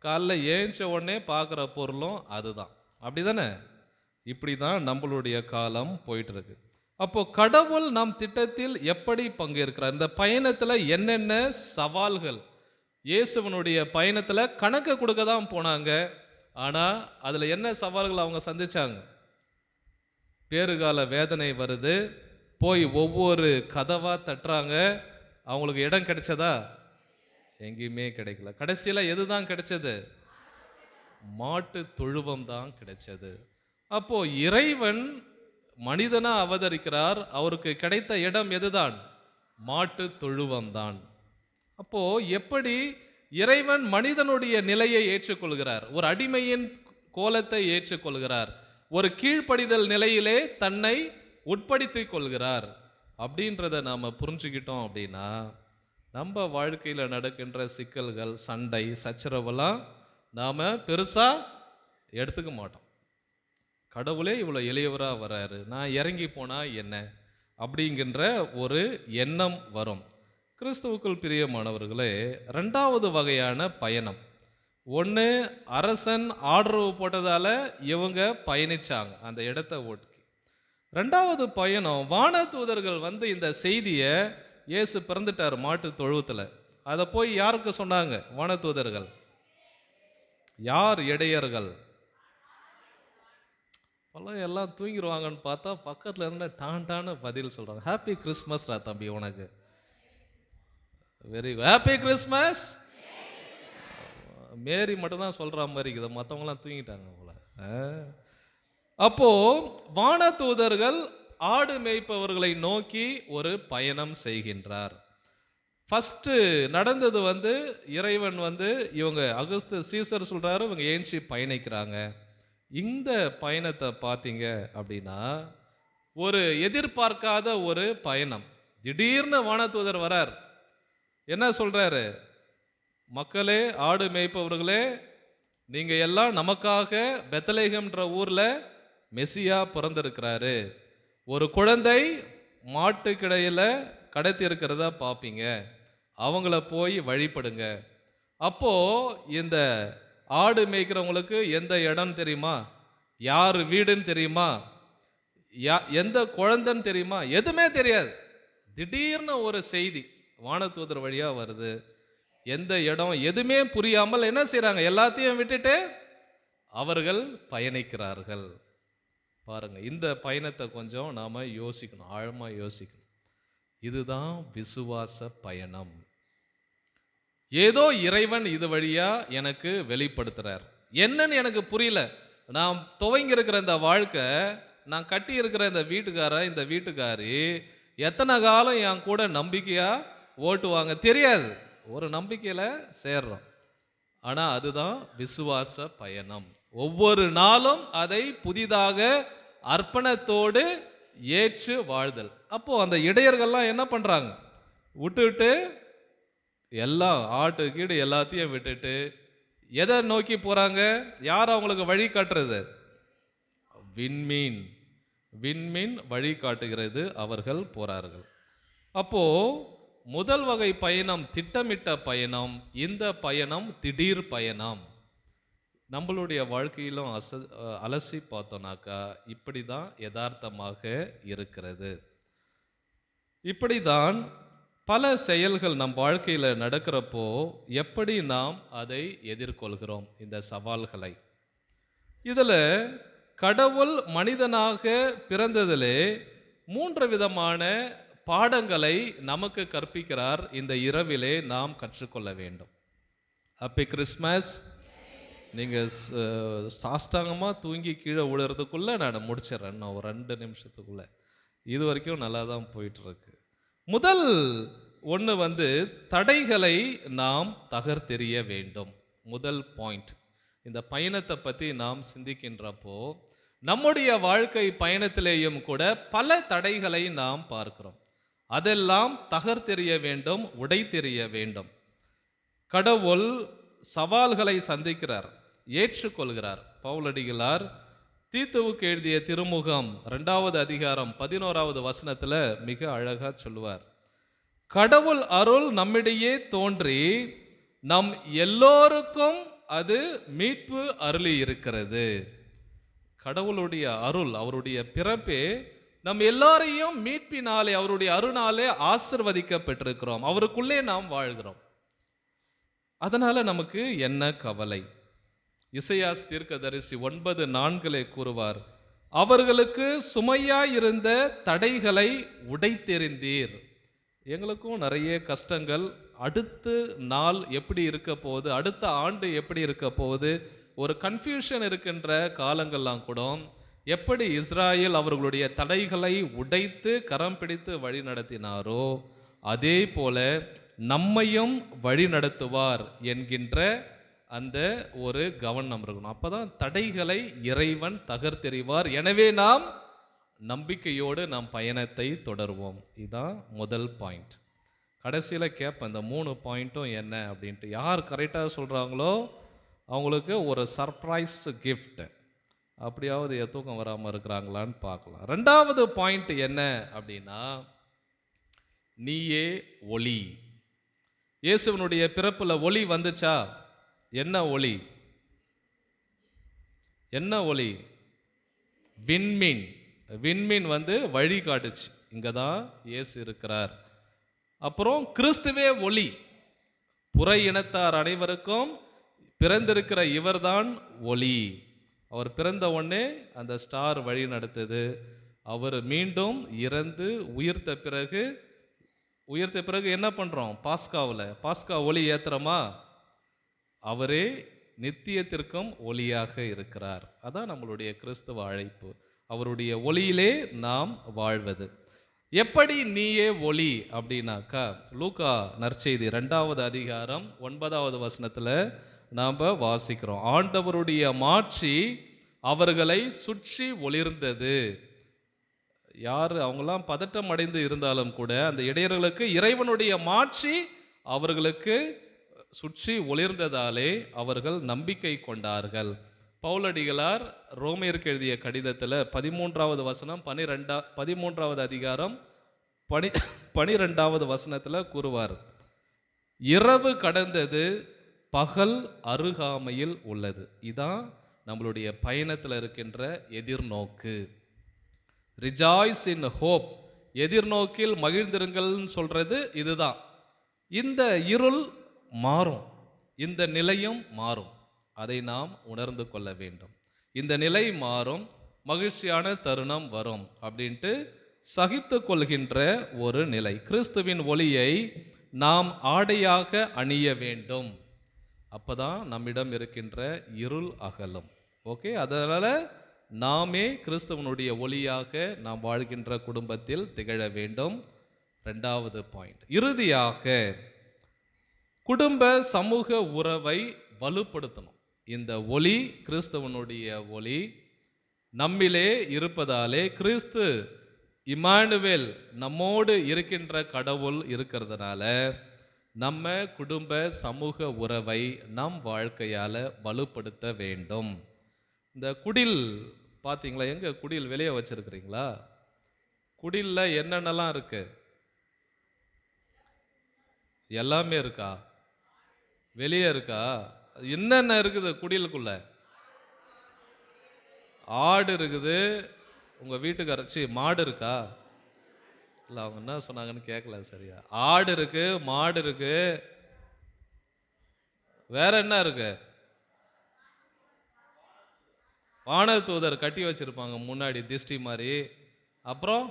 காலைல ஏஞ்ச உடனே பார்க்குற பொருளும் அதுதான். அப்படி தானே? இப்படி தான் நம்மளுடைய காலம் போயிட்டுருக்கு. அப்போ கடவுள் நம் திட்டத்தில் எப்படி பங்கேற்கிறார்? இந்த பயணத்தில் என்னென்ன சவால்கள்? இயேசுவனுடைய பயணத்தில் கணக்கு கொடுக்க தான் போனாங்க, ஆனால் அதில் என்ன சவால்கள் அவங்க சந்திச்சாங்க? பேறுகால வேதனை வருது, போய் ஒவ்வொரு கதவா தட்டுறாங்க. அவங்களுக்கு இடம் கிடைச்சதா? எங்கேயுமே கிடைக்கல. கடைசியில் எதுதான் கிடைச்சது? மாட்டு தொழுவம் தான் கிடைச்சது. அப்போ இறைவன் மனிதனா அவதரிக்கிறார், அவருக்கு கிடைத்த இடம் எதுதான்? மாட்டு தொழுவம் தான். அப்போ எப்படி இறைவன் மனிதனுடைய நிலையை ஏற்றுக்கொள்கிறார்? ஒரு அடிமையின் கோலத்தை ஏற்றுக்கொள்கிறார், ஒரு கீழ்ப்படிதல் நிலையிலே தன்னை உட்படுத்திக் கொள்கிறார். அப்படின்றத நாம புரிஞ்சுக்கிட்டோம் அப்படின்னா, நம்ம வாழ்க்கையில நடக்கின்ற சிக்கல்கள், சண்டை, சச்சரவெல்லாம் நாம பெருசா எடுத்துக்க மாட்டோம். கடவுளே இவ்வளோ எளியவரா வராரு, நான் இறங்கி போனா என்ன அப்படிங்கின்ற ஒரு எண்ணம் வரும். கிறிஸ்துவுக்குள் பிரியமானவர்களே, 2வது வகையான பயணம். ஒன்று, அரசன் ஆர்டர் போட்டதால இவங்க பயணிச்சாங்க அந்த இடத்தை ஓட்டி. 2வது பயணம், வானதூதர்கள் வந்து இந்த செய்தியை, இயேசு பிறந்துட்டார் மாட்டு தொழுவத்தில், அதை போய் யாருக்கு சொன்னாங்க? வானதூதர்கள். யார்? இடையர்கள். எல்லாம் தூங்கிடுவாங்கன்னு பார்த்தா பக்கத்தில் இருந்து டான்டான பதில் சொல்றாங்க. ஹாப்பி கிறிஸ்மஸ் ரா தம்பி, உனக்கு வெரி குட், ஹாப்பி கிறிஸ்மஸ். மேரி மட்டும் தான் சொல்ற மாதிரி இருக்குது, மற்றவங்களாம் தூங்கிட்டாங்க போல. அப்போ வானதூதர்கள் ஆடு மேய்ப்பவர்களை நோக்கி ஒரு பயணம் செய்கின்றார். ஃபர்ஸ்ட் நடந்தது வந்து இறைவன் வந்து இவங்க அகஸ்து சீசர் சொல்றாரு, இவங்க ஏஞ்சி பயணிக்கிறாங்க. இந்த பயணத்தை பார்த்தீங்க அப்படின்னா ஒரு எதிர்பார்க்காத ஒரு பயணம். திடீர்னு வானதூதர் வரார். என்ன சொல்றாரு? மக்களே, ஆடு மேய்ப்பவர்களே, நீங்க எல்லாம் நமக்காக பெத்லகேம்ன்ற ஊர்ல மெசியா பிறந்திருக்கிறாரு. ஒரு குழந்தை மாட்டுக்கிடையில கடத்தி இருக்கிறத பார்ப்பீங்க, அவங்கள போய் வழிபடுங்க. அப்போ இந்த ஆடு மேய்க்கிறவங்களுக்கு எந்த இடம் தெரியுமா? யார் வீடுன்னு தெரியுமா? எந்த குழந்தைன்னு தெரியுமா? எதுவுமே தெரியாது. திடீர்னு ஒரு செய்தி வானதூதர் வழியா வருது. எந்த இடம் எதுவுமே புரியாமல் என்ன செய்றாங்க? எல்லாத்தையும் விட்டுட்டு அவர்கள் பயணிக்கிறார்கள். பாருங்க, இந்த பயணத்தை கொஞ்சம் நாம யோசிக்கணும், ஆழமா யோசிக்கணும். இதுதான் விசுவாச பயணம். ஏதோ இறைவன் இது வழியா எனக்கு வெளிப்படுத்துறார். என்னன்னு எனக்கு புரியல. நான் துவங்கி இருக்கிற இந்த வாழ்க்கை, நான் கட்டி இருக்கிற இந்த வீட்டுக்காரன், இந்த வீட்டுக்காரி எத்தனை காலம் என் கூட நம்பிக்கையா ஓட்டுவாங்க தெரியாது. ஒரு நம்பிக்கையில சேர்றோம். ஆனா அதுதான் விசுவாச பயணம். ஒவ்வொரு நாளும் அதை புதிதாக அர்ப்பணத்தோடு ஏற்று வாழ்தல். அப்போ அந்த இடையர்கள்லாம் என்ன பண்றாங்க? விட்டுட்டு எல்லாம் ஆட்டு கீடு எல்லாத்தையும் விட்டுட்டு எதை நோக்கி போறாங்க? யார் அவங்களுக்கு வழி காட்டுறது? விண்மீன். விண்மீன் வழி காட்டுகிறது, அவர்கள் போறார்கள். அப்போ முதல் வகை பயணம் திட்டமிட்ட பயணம், இந்த பயணம் திடீர் பயணம். நம்மளுடைய வாழ்க்கையிலும் அலசி பார்த்தோம்னாக்கா இப்படி தான் யதார்த்தமாக இருக்கிறது. இப்படிதான் பல செயல்கள் நம் வாழ்க்கையில் நடக்கிறப்போ எப்படி நாம் அதை எதிர்கொள்கிறோம், இந்த சவால்களை. இதில் கடவுள் மனிதனாக பிறந்ததிலே 3 விதமான பாடங்களை நமக்கு கற்பிக்கிறார். இந்த இரவிலே நாம் கற்றுக்கொள்ள வேண்டும். Happy Christmas. நீங்கள் சாஷ்டாங்கமாக தூங்கி கீழே விழுறதுக்குள்ளே நான் முடிச்சிடறேன், நான் ஒரு 2 நிமிஷத்துக்குள்ளே. இது வரைக்கும் நல்லா தான் போயிட்டுருக்கு. முதல் ஒன்று தடைகளை நாம் தகர்த்தெறிய வேண்டும். முதல் பாயிண்ட். இந்த பயணத்தை பற்றி நாம் சிந்திக்கின்றப்போ நம்முடைய வாழ்க்கை பயணத்திலேயும் கூட பல தடைகளை நாம் பார்க்கிறோம். அதெல்லாம் தகர்த்தெறிய வேண்டும், உடைத்தெறிய வேண்டும். கடவுள் சவால்களை சந்திக்கிறார், ஏற்றுக்கொள்கிறார். பவுலடிகளார் தீத்துவுக்கு எழுதிய திருமுகம் 2வது அதிகாரம் 11வது வசனத்தில் மிக அழகா சொல்லுவார். கடவுள் அருள் நம்மிடையே தோன்றி நம் எல்லோருக்கும் அது மீட்பு அருளி இருக்கிறது. கடவுளுடைய அருள், அவருடைய பிறப்பே நம் எல்லாரையும் மீட்பினாலே, அவருடைய அருளாலே ஆசிர்வதிக்கப்பட்டிருக்கிறோம். அவருக்குள்ளே நாம் வாழ்கிறோம். அதனால நமக்கு என்ன கவலை? இசையாஸ் தீர்க்கதரிசி 9:4 கூறுவார், அவர்களுக்கு சுமையாயிருந்த தடைகளை உடைத்தெறிந்தீர். எங்களுக்கும் நிறைய கஷ்டங்கள், அடுத்த நாள் எப்படி இருக்க போகுது, அடுத்த ஆண்டு எப்படி இருக்க போகுது, ஒரு கன்ஃபியூஷன் இருக்கின்ற காலங்கள்லாம் கூட எப்படி இஸ்ராயேல் அவர்களுடைய தடைகளை உடைத்து கரம் பிடித்து வழி நடத்தினாரோ அதே போல நம்மையும் வழி நடத்துவார் என்கின்ற அந்த ஒரு கவனம் இருக்கணும். அப்பதான் தடைகளை இறைவன் தகர்த்தெறிவார். எனவே நாம் நம்பிக்கையோடு நம் பயணத்தை தொடருவோம். இதுதான் முதல் பாயிண்ட். கடைசியில் கேட்பேன், இந்த 3 பாயிண்ட்டும் என்ன அப்படின்ட்டு. யார் கரெக்டாக சொல்கிறாங்களோ அவங்களுக்கு ஒரு சர்ப்ரைஸ் கிஃப்ட். அப்படியாவது தூக்கம் வராமல் இருக்கிறாங்களான்னு பார்க்கலாம். 2வது பாயிண்ட் என்ன அப்படின்னா, நீயே ஒளி. இயேசுவனுடைய பிறப்புல ஒளி வந்துச்சா? என்ன ஒளி? என்ன ஒளி? விண்மீன். விண்மீன் வழி காட்டுச்சு, இங்கே தான் இயேசு இருக்கிறார். அப்புறம் கிறிஸ்துவே ஒளி. புற இனத்தார் அனைவருக்கும் பிறந்திருக்கிற இவர்தான் ஒளி. அவர் பிறந்த உடனே அந்த ஸ்டார் வழி நடத்துது. அவர் மீண்டும் இறந்து உயிர்த்த பிறகு என்ன பண்ணுறோம்? பாஸ்கா ஒளி ஏத்துறோமா? அவரே நித்தியத்திற்கும் ஒளியாக இருக்கிறார். அதான் நம்மளுடைய கிறிஸ்துவ அழைப்பு, அவருடைய ஒளியிலே நாம் வாழ்வது. எப்படி நீயே ஒளி அப்படின்னாக்கா, லூக்கா நற்செய்தி 2வது அதிகாரம் 9வது வசனத்தில் நாம் வாசிக்கிறோம், ஆண்டவருடைய மாட்சி அவர்களை சுற்றி ஒளிர்ந்தது. யார் அவங்களாம் பதட்டம் அடைந்து இருந்தாலும் கூட அந்த இடையர்களுக்கு இறைவனுடைய மாட்சி அவர்களுக்கு சுற்றி ஒளிர்ந்ததாலே அவர்கள் நம்பிக்கை கொண்டார்கள். பவுலடிகளார் ரோமையருக்கு எழுதிய கடிதத்தில் 13வது வசனம் 13வது அதிகாரம் 12வது வசனத்தில் கூறுவார், இரவு கடந்தது, பகல் அருகாமையில் உள்ளது. இதான் நம்மளுடைய பயணத்தில் இருக்கின்ற எதிர்நோக்கு. ரிஜாய்ஸ் இன் ஹோப், எதிர்நோக்கில் மகிழ்ந்திருங்கள்னு சொல்றது இதுதான். இந்த இருள் மாறும், இந்த நிலையும் மாறும், அதை நாம் உணர்ந்து கொள்ள வேண்டும். இந்த நிலை மாறும், மகிழ்ச்சியான தருணம் வரும் அப்படின்ட்டு சகித்து கொள்கின்ற ஒரு நிலை. கிறிஸ்துவின் ஒளியை நாம் ஆடையாக அணிய வேண்டும், அப்பதான் நம்மிடம் இருக்கின்ற இருள் அகலும். ஓகே, அதனால நாமே கிறிஸ்துவனுடைய ஒளியாக நாம் வாழ்கின்ற குடும்பத்தில் திகழ வேண்டும். 2வது பாயிண்ட், இறுதியாக குடும்ப சமூக உறவை வலுப்படுத்தணும். இந்த ஒளி, கிறிஸ்துவனுடைய ஒளி நம்மிலே இருப்பதாலே, கிறிஸ்து இம்மானுவேல் நம்மோடு இருக்கின்ற கடவுள் இருக்கிறதுனால, நம்ம குடும்ப சமூக உறவை நம் வாழ்க்கையால் வலுப்படுத்த வேண்டும். இந்த குடில் பார்த்தீங்களா? எங்க குடில் வெளியே வச்சிருக்கிறீங்களா? குடில்ல என்னென்னலாம் இருக்கு? எல்லாமே இருக்கா? வெளியே இருக்கா? என்னென்ன இருக்குது குடிலுக்குள்ள? ஆடு இருக்குது. உங்க வீட்டுக்காரச்சி மாடு இருக்கா? இல்லை, அவங்க என்ன சொன்னாங்கன்னு கேட்கல சரியா. ஆடு இருக்கு, மாடு இருக்கு, வேற என்ன இருக்கு? வானதூதர் கட்டி வச்சிருப்பாங்க முன்னாடி திஷ்டி மாதிரி. அப்புறம்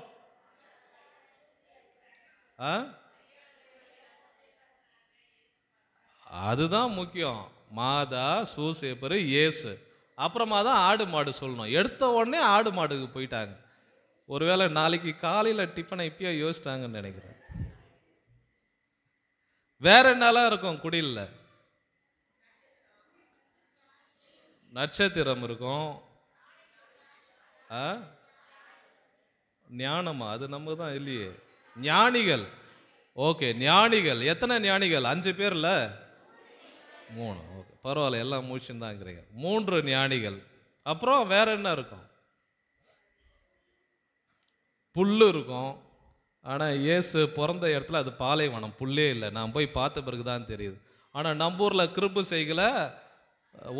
அதுதான் முக்கியம். மாதா, சூசேப்பரு, இயேசு, அப்புறமா தான் ஆடு மாடு சொல்லணும். எடுத்த உடனே ஆடு மாடுக்கு போயிட்டாங்க. ஒருவேளை நாளைக்கு காலையில் டிஃபனை இப்பயே யோசிச்சிட்டாங்கன்னு நினைக்கிறேன். வேற என்னெல்லாம் இருக்கும் குடில்ல? நட்சத்திரம் இருக்கும். ஞானமா? அது நம்ம தான் இல்லையே. ஞானிகள். ஓகே, ஞானிகள். எத்தனை ஞானிகள்? 5 பேர்ல 3. ஓகே, பரவாயில்ல, எல்லாம் மூச்சுன்னு தான் இருக்கிறீங்க. 3 ஞானிகள். அப்புறம் வேற என்ன இருக்கும்? புல்லு இருக்கும். ஆனால் இயேசு பிறந்த இடத்துல அது பாலைவனம், புல்லே இல்லை. நான் போய் பார்த்த பிறகு தான் தெரியுது. ஆனால் நம்ம ஊரில் கிருப்பு செய்கல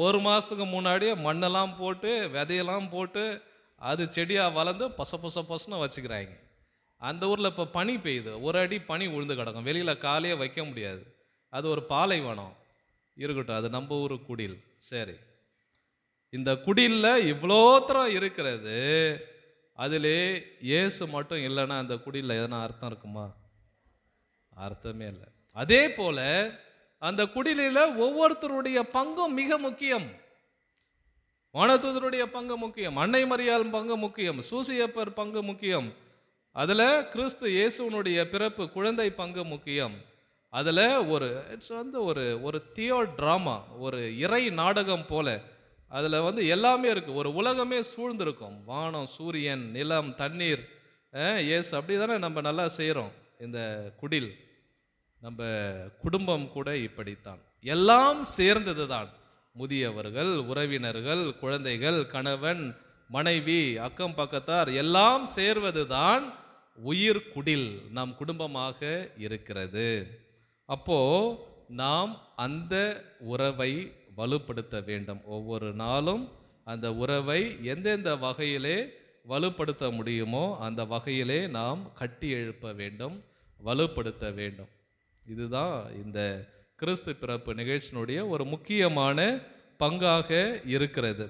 1 மாதத்துக்கு முன்னாடியே மண்ணெல்லாம் போட்டு விதையெல்லாம் போட்டு அது செடியாக வளர்ந்து பசன்னு வச்சுக்கிறாங்க. அந்த ஊரில் இப்போ பனி பெய்யுது, 1 அடி பனி உழுந்து கிடக்கும், வெளியில் காலையே வைக்க முடியாது. அது ஒரு பாலைவனம். இருக்கட்டும், அது நம்ம ஊர் குடில். சரி, இந்த குடிலில் இவ்வளோ தரம் இருக்கிறது, அதிலே இயேசு மட்டும் இல்லைன்னா அந்த குடியில் எதனா அர்த்தம் இருக்குமா? அர்த்தமே இல்லை. அதே போல அந்த குடிலில் ஒவ்வொருத்தருடைய பங்கும் மிக முக்கியம். வானதூதருடைய பங்கு முக்கியம், அன்னை மரியாள் பங்கு முக்கியம், சூசியப்பர் பங்கு முக்கியம், அதில் கிறிஸ்து இயேசுனுடைய பிறப்பு குழந்தை பங்கு முக்கியம். அதில் இட்ஸ் ஒரு தியோ ட்ராமா, ஒரு இறை நாடகம் போல அதில் எல்லாமே இருக்குது. ஒரு உலகமே சூழ்ந்திருக்கும். வானம், சூரியன், நிலம், தண்ணீர், இயேசு. அப்படி தானே நம்ம நல்லா செய்கிறோம். இந்த குடில் நம்ம குடும்பம் கூட இப்படித்தான், எல்லாம் சேர்ந்தது தான். முதியவர்கள், உறவினர்கள், குழந்தைகள், கணவன், மனைவி, அக்கம் பக்கத்தார் எல்லாம் சேர்வது தான் உயிர் குடில் நம் குடும்பமாக இருக்கிறது. அப்போ நாம் அந்த உறவை வலுப்படுத்த வேண்டும். ஒவ்வொரு நாளும் அந்த உறவை எந்தெந்த வகையிலே வலுப்படுத்த முடியுமோ அந்த வகையிலே நாம் கட்டி எழுப்ப வேண்டும், வலுப்படுத்த வேண்டும். இதுதான் இந்த கிறிஸ்து பிறப்பு நிகழ்ச்சியினுடைய ஒரு முக்கியமான பங்காக இருக்கிறது.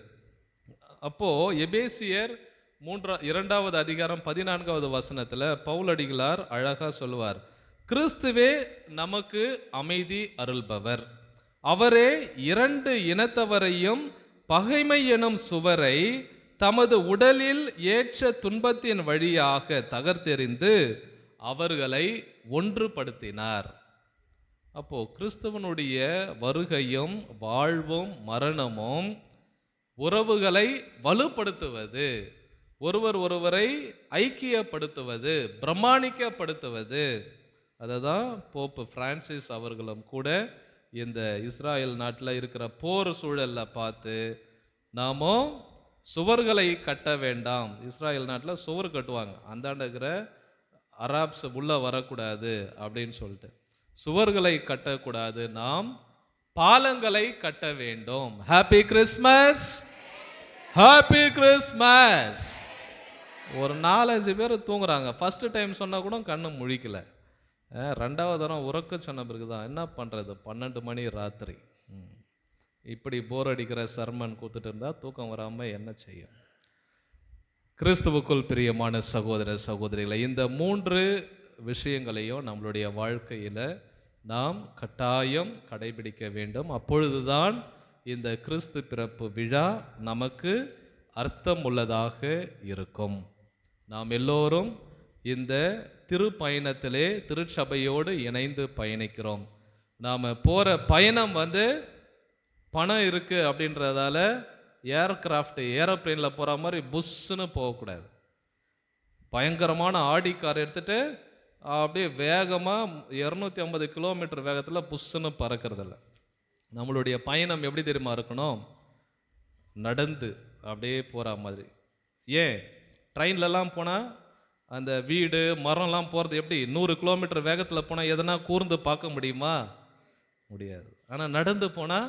அப்போ எபேசியர் 2வது அதிகாரம் 14வது வசனத்தில் பவுலடிகளார் அழகா சொல்லுவார், கிறிஸ்துவே நமக்கு அமைதி அருள்பவர், அவரே 2 இனத்தவரையும் பகைமை எனும் சுவரை தமது உடலில் ஏற்ற துன்பத்தின் வழியாக தகர்த்தெறிந்து அவர்களை ஒன்றுபடுத்தினார். அப்போ கிறிஸ்துவனுடைய வருகையும் வாழ்வும் மரணமும் உறவுகளை வலுப்படுத்துவது, ஒருவரை ஐக்கியப்படுத்துவது, பிரமாணிக்கப்படுத்துவது. அதை தான் போப்பு பிரான்சிஸ் அவர்களும் கூட இந்த இஸ்ராயல் நாட்டில் இருக்கிற போர் சூழலில் பார்த்து நாமோ சுவர்களை கட்ட வேண்டாம். இஸ்ராயல் நாட்டில் சுவர் கட்டுவாங்க, அந்தாண்ட இருக்கிற அராப்ஸ் உள்ளே வரக்கூடாது அப்படின்னு சொல்லிட்டு சுவர்களை கட்டக்கூடாது, நாம் பாலங்களை கட்ட வேண்டும். Happy Christmas, happy Christmas. ஒரு 4-5 பேர் தூங்குறாங்க. ஃபஸ்ட்டு டைம் சொன்னால் கூட கண்ணு முழிக்கல, ரெண்டாவது தரம் உறக்க சொன்ன பிறகு தான் என்ன பண்ணுறது, 12 மணி ராத்திரி. இப்படி போர் அடிக்கிற சர்மன் கூத்துட்டு இருந்தால் தூக்கம் வராமல் என்ன செய்யும்? கிறிஸ்துவுக்குள் பிரியமான சகோதர சகோதரிகளை, இந்த 3 விஷயங்களையும் நம்மளுடைய வாழ்க்கையில் நாம் கட்டாயம் கடைபிடிக்க வேண்டும். அப்பொழுதுதான் இந்த கிறிஸ்து பிறப்பு விழா நமக்கு அர்த்தம் உள்ளதாக இருக்கும். நாம் எல்லோரும் இந்த திருப்பயணத்திலே திருச்சபையோடு இணைந்து பயணிக்கிறோம். நாம் போகிற பயணம் பணம் இருக்குது அப்படின்றதால ஏர்கிராஃப்ட் ஏரோப்ளேனில் போகிற மாதிரி புஷ்ஷுன்னு போகக்கூடாது. பயங்கரமான ஆடி கார் எடுத்துகிட்டு அப்படியே வேகமாக 250 கிலோமீட்டர் வேகத்தில் புஷ்ஷுன்னு பறக்கிறதில்ல. நம்மளுடைய பயணம் எப்படி தெரியுமா இருக்கணும்? நடந்து அப்படியே போகிற மாதிரி. ஏன் ட்ரெயின்லலாம் போனால் அந்த வீடு மரம்லாம் போகிறது எப்படி 100 கிலோமீட்டர் வேகத்தில் போனால் எதனா கூர்ந்து பார்க்க முடியுமா? முடியாது. ஆனால் நடந்து போனால்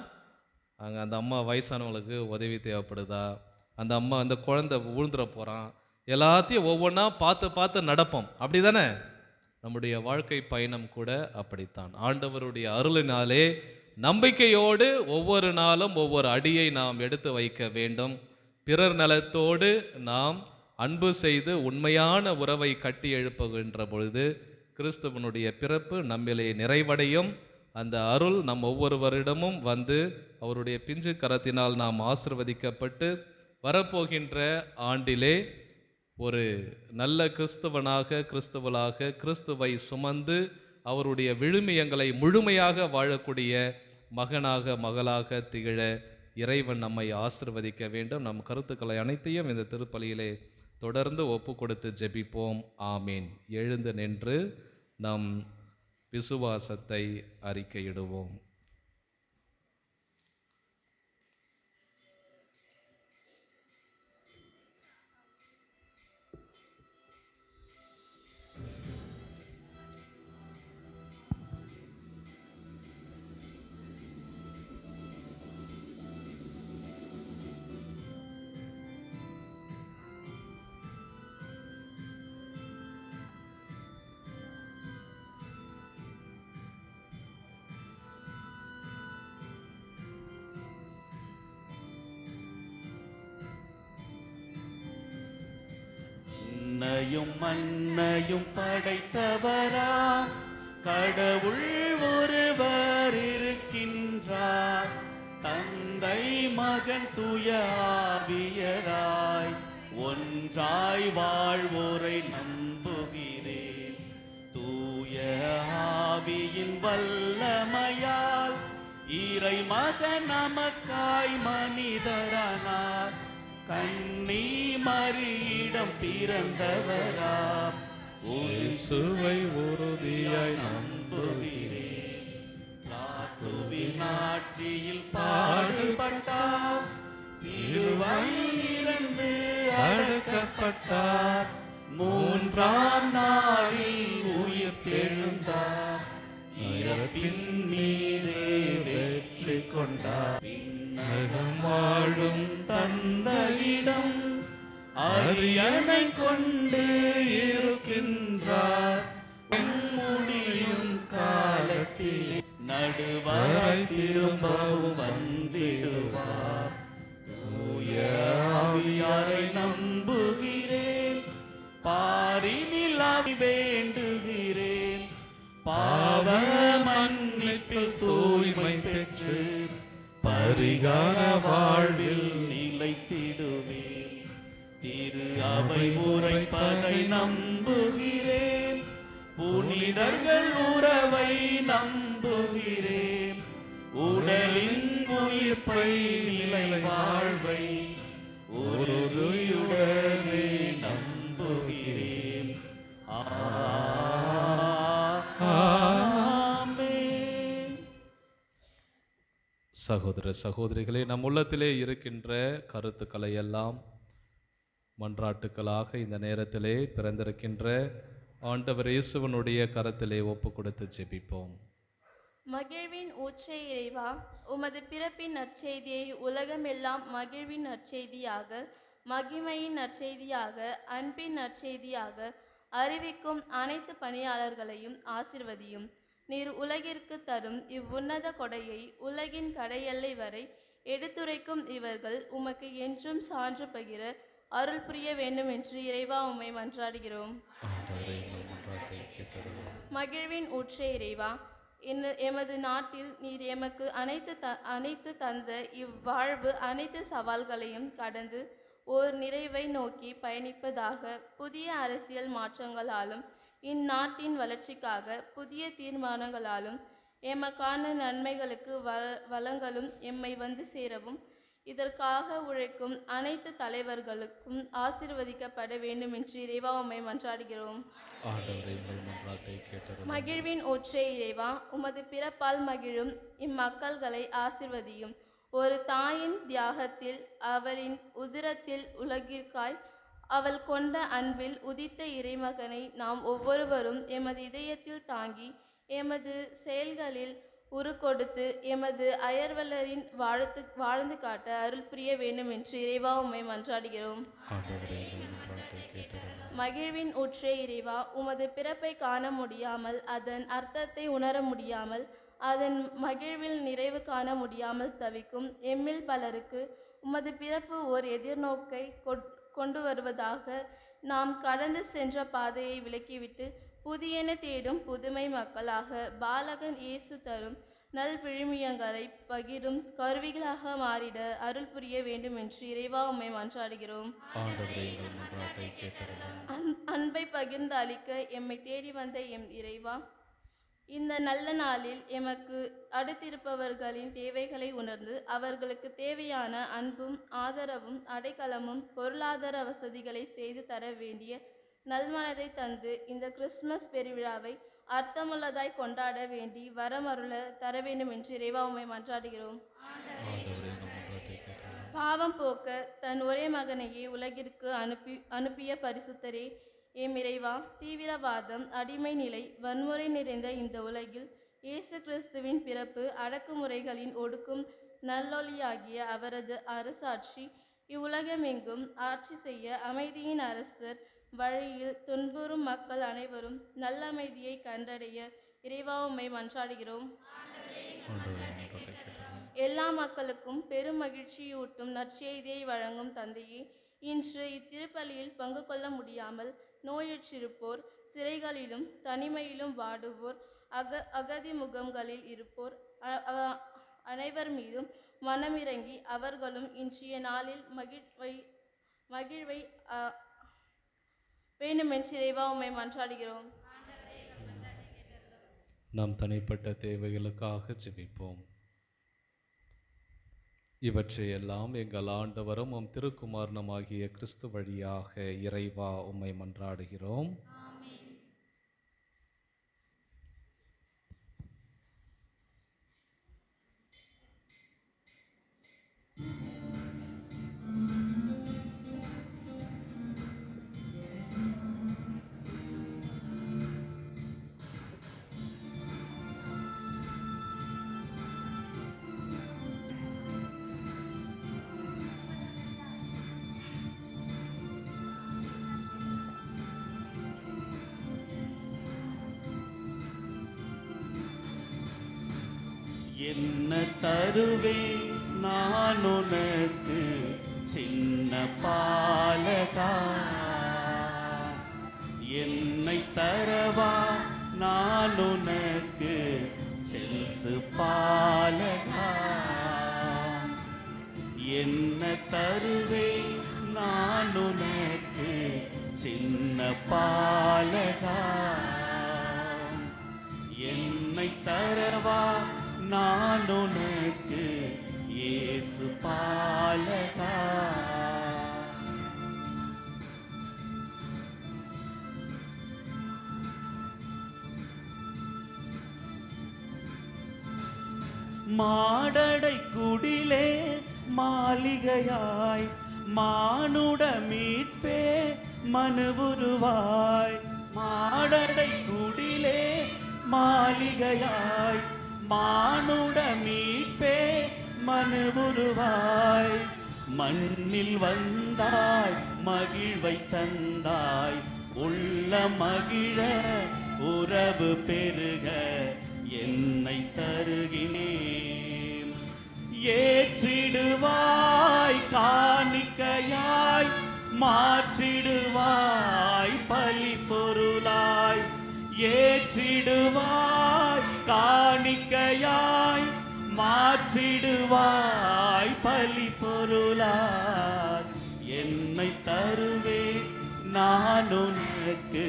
அங்கே அந்த அம்மா வயசானவங்களுக்கு உதவி தேவைப்படுதா, அந்த அம்மா அந்த குழந்தை விழுந்துட போகிறான், எல்லாத்தையும் ஒவ்வொன்றா பார்த்து பார்த்து நடப்போம். அப்படி தானே நம்முடைய வாழ்க்கை பயணம் கூட அப்படித்தான். ஆண்டவருடைய அருளினாலே நம்பிக்கையோடு ஒவ்வொரு நாளும் ஒவ்வொரு அடியை நாம் எடுத்து வைக்க வேண்டும். பிறர் நலத்தோடு நாம் அன்பு செய்து உண்மையான உறவை கட்டி எழுப்புகின்ற பொழுது கிறிஸ்துவனுடைய பிறப்பு நம்மிலே நிறைவடையும். அந்த அருள் நம் ஒவ்வொருவரிடமும் அவருடைய பிஞ்சு கரத்தினால் நாம் ஆசிர்வதிக்கப்பட்டு வரப்போகின்ற ஆண்டிலே ஒரு நல்ல கிறிஸ்துவளாக கிறிஸ்துவை சுமந்து அவருடைய விழுமியங்களை முழுமையாக வாழக்கூடிய மகனாக மகளாக திகழ இறைவன் நம்மை ஆசிர்வதிக்க வேண்டும். நம் கருத்துக்களை அனைத்தையும் இந்த திருப்பலியிலே தொடர்ந்து ஒப்பு கொடுத்து ஜெபிப்போம். ஆமீன். எழுந்து நின்று நம் விசுவாசத்தை அறிக்கையிடுவோம். மண்ணையும் மண்ணையும் படைத்தவரா கடவுள் ஒருவர் இருக்கின்றார். தந்தை மகன் தூய ஆவியராய் ஒன்றாய் வாழ்வோரை நம்புகிறேன். தூய ஆவியின் வல்லமையால் இறை மகன் நமக்காய் மனிதரானார். கண்ணி மரியிடம் பிறந்தவரா இயேசுவை உறுதியாய் நம்புகிறேன். கிறிஸ்துவின் ஆட்சியில் பாடுபட்டார், சிலுவையில் இறந்து அடக்கப்பட்டார், 3ஆம் நாளில் உயிர் தெழுந்தார், இறப்பின் மீதே வெற்றி கொண்டார். விண்ணகம் வாழும் தந்தையிடம் அரியணை கொண்டு இருக்கின்றார். முடியும் காலத்தில் நடுவாய் திரும்பவும் வந்திடுவார். தூய ஆவியாரை நம்புகிறேன், பாரினில் ஆவி வேண்டுகிறேன். பாவ மன்னிப்பில் தூய்மை பெற்று பரிகார வாழ்வில் நிலைத்திடுவேன். திரு அவை உரைப்பதை நம்புகிறேன், புனிதர்கள் உறவை நம்புகிறேன். உடலின் உயிர்ப்பை நிலை வாழ்வை உறுதியுடனே நம்புகிறேன். சகோதர சகோதரிகளே, நம் உள்ளத்திலே இருக்கின்ற கருத்துக்களை எல்லாம் மன்றாட்டுக்களாக இந்த நேரத்திலே பிறந்திருக்கின்ற ஆண்டவர் இயேசுவனுடைய கரத்திலே ஒப்பு கொடுத்து ஜெபிப்போம். மகிழ்வின் ஊற்றே இறைவா, உமது பிறப்பின் நற்செய்தியை உலகமெல்லாம் மகிழ்வின் நற்செய்தியாக, மகிமையின் நற்செய்தியாக, அன்பின் நற்செய்தியாக அறிவிக்கும் அனைத்து பணியாளர்களையும் ஆசிர்வதியும். நீர் உலகிற்கு தரும் இவ்வுன்னத கொடையை உலகின் கடையெல்லை வரை எடுத்துரைக்கும் இவர்கள் உமக்கு என்றும் சான்று பகிர அருள் புரிய வேண்டும் என்று இறைவா உம்மை மன்றாடுகிறோம். மகிழ்வின் ஊற்றே இறைவா, எமது நாட்டில் நீர் எமக்கு அனைத்து தந்த இவ்வாழ்வு அனைத்து சவால்களையும் கடந்து ஓர் நிறைவை நோக்கி பயணிப்பதாக புதிய அரசியல் மாற்றங்களாலும் இந்நாட்டின் வளர்ச்சிக்காக புதிய தீர்மானங்களாலும் எமக்கான நன்மைகளுக்கு வளங்களும் எம்மை வந்து சேரவும் இதற்காக உழைக்கும் அனைத்து தலைவர்களுக்கும் ஆசீர்வதிக்கப்பட வேண்டும் என்று இறைவா உம்மை மன்றாடுகிறோம். மகிழ்வின் ஒற்றை இறைவா, உமது பிறப்பால் மகிழும் இம்மக்கள்களை ஆசிர்வதியும். ஒரு தாயின் தியாகத்தில் அவளின் உதிரத்தில் உலகிற்காய் அவள் கொண்ட அன்பில் உதித்த இறைமகனை நாம் ஒவ்வொருவரும் எமது இதயத்தில் தாங்கி எமது செயல்களில் உருக்கொடுத்து எமது அயர்வலரின் வாழ்ந்து காட்ட அருள் புரிய வேண்டும் என்று இறைவா உம்மை மன்றாடுகிறோம். மகிழ்வின் ஊற்றே இறைவா, உமது பிறப்பை காண முடியாமல் அதன் அர்த்தத்தை உணர முடியாமல் அதன் மகிழ்வில் நிறைவு காண முடியாமல் தவிக்கும் எம்மில் பலருக்கு உமது பிறப்பு ஓர் எதிர்நோக்கை கொண்டு வருவதாக நாம் கடந்து சென்ற பாதையை விலக்கிவிட்டு புதியன தேடும் புதுமை மக்களாக பாலகன் இயேசு தரும் நல் விழுமியங்களை பகிரும் கருவிகளாக மாறிட அருள் புரிய வேண்டும் என்று இறைவா உம்மை மன்றாடுகிறோம். அன்பை பகிர்ந்து அளிக்க எம்மை தேடி வந்த எம் இறைவா, இந்த நல்ல நாளில் எமக்கு அடுத்திருப்பவர்களின் தேவைகளை உணர்ந்து அவர்களுக்கு தேவையான அன்பும் ஆதரவும் அடைக்கலமும் பொருளாதார வசதிகளை செய்து தர வேண்டிய நல்மனதை தந்து இந்த கிறிஸ்துமஸ் பெருவிழாவை அர்த்தமுள்ளதாய் கொண்டாட வேண்டி வரமருள தர வேண்டும் என்று இறைவா உம்மை மன்றாடுகிறோம். பாவம் போக்க தன் ஒரே மகனையே உலகிற்கு அனுப்பிய பரிசுத்தரே, எம் இறைவா, தீவிரவாதம், அடிமை நிலை, வன்முறை நிறைந்த இந்த உலகில் இயேசு கிறிஸ்துவின் பிறப்பு அடக்குமுறைகளின் ஒடுக்கும் நல்லொளியாகிய அவரது அரசாட்சி இவ்வுலகமெங்கும் ஆட்சி செய்ய அமைதியின் அரசர் வழியில் துன்புறும் மக்கள் அனைவரும் நல்லமைதியை கண்டடைய இறைவா உம்மை மன்றாடுகிறோம். எல்லா மக்களுக்கும் பெரும் மகிழ்ச்சியூட்டும் நற்செய்தியை வழங்கும் தந்தையே, இன்று இத்திருப்பலியில் பங்கு கொள்ள முடியாமல் நோயுற்றிருப்போர், சிறைகளிலும் தனிமையிலும் வாடுவோர், அகதி முகாம்களில் இருப்போர் அனைவர் மீதும் மனமிறங்கி அவர்களும் இன்றைய நாளில் மகிழ்வை வேண்டுமென்று இறைவா உம்மை மன்றாடுகிறோம். நாம் தனிப்பட்ட தேவைகளுக்காக ஜெபிப்போம். இவற்றையெல்லாம் எங்கள் ஆண்டவரும் உம் திருக்குமாரனுமாகிய கிறிஸ்து வழியாக இறைவா உம்மை மன்றாடுகிறோம். என்ன தருவேன் நான் உனக்கு சின்ன பாலகா, என்னை தரவா நான் உனக்கு செல்சு பாலகா. என்ன தருவேன் நான் உனக்கு சின்ன பாலகா, என்னை தரவா நான் உனக்கு இயேசு பாலகா. மாடடை குடிலே மாளிகையாய் மானுட மீட்பே மனுவுருவாய். மாடடை குடிலே மாளிகையாய் மானுட மீட்பே மனுவுருவாய். மண்ணில் வந்தாய் மகிழ்வை தந்தாய் உள்ள மகிழ உறவு பெருக என்னை தருகினேன். ஏற்றிடுவாய் காணிக்கையாய் மாற்றிடுவாய் பலி பொருளாய். ஏற்றிடுவாய் காணிக்கையாய் மாற்றிடுவாய் பலி பொருளாய். என்னை தருவேன் நான் உனக்கு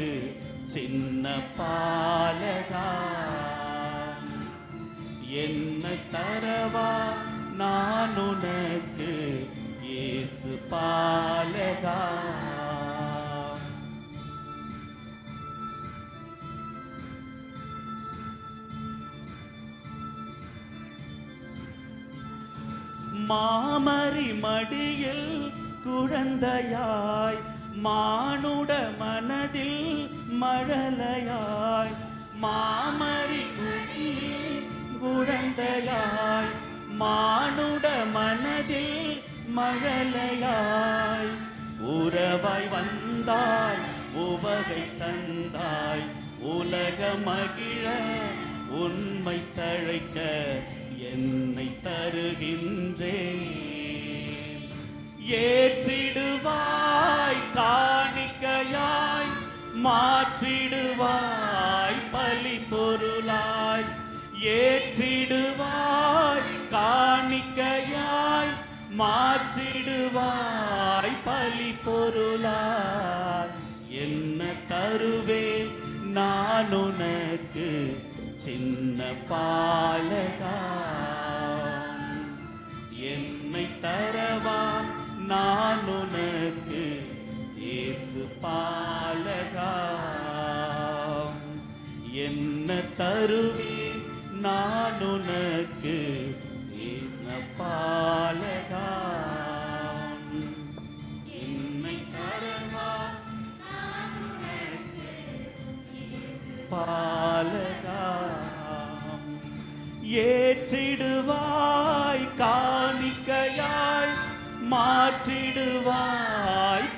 சின்ன பாலகா. என்ன தரவா நான் உனக்கு இயேசு பாலகா. மாமரி மடியில் குழந்தையாய் மானுட மனதில் மழலையாய். மாமரி குடியில் குழந்தையாய் மானுட மனதில் மழலையாய். உறவாய் வந்தாய் உவகை தந்தாய் உலக மகிழ உண்மை தழைக்க என்னை தருகின்றேன். ஏற்றிடுவாய் காணிக்கையாய் மாற்றிடுவாய் பலி பொருளாய். ஏற்றிடுவாய் காணிக்கையாய் மாற்றிடுவாய் பலி பொருளாய். என்ன தருவேன் நான் உனக்கு சின்ன பாலகா. என்னை தரவா நான் உனக்கு இயேசு பாலகா. என்ன தருவேன் நான் உனக்கு சின்ன பாலகா. என்னை தரவா நான் உனக்கு பாலகா. ஏற்றிடுவாய் காணிக்கையாய் மாற்றிடுவாய்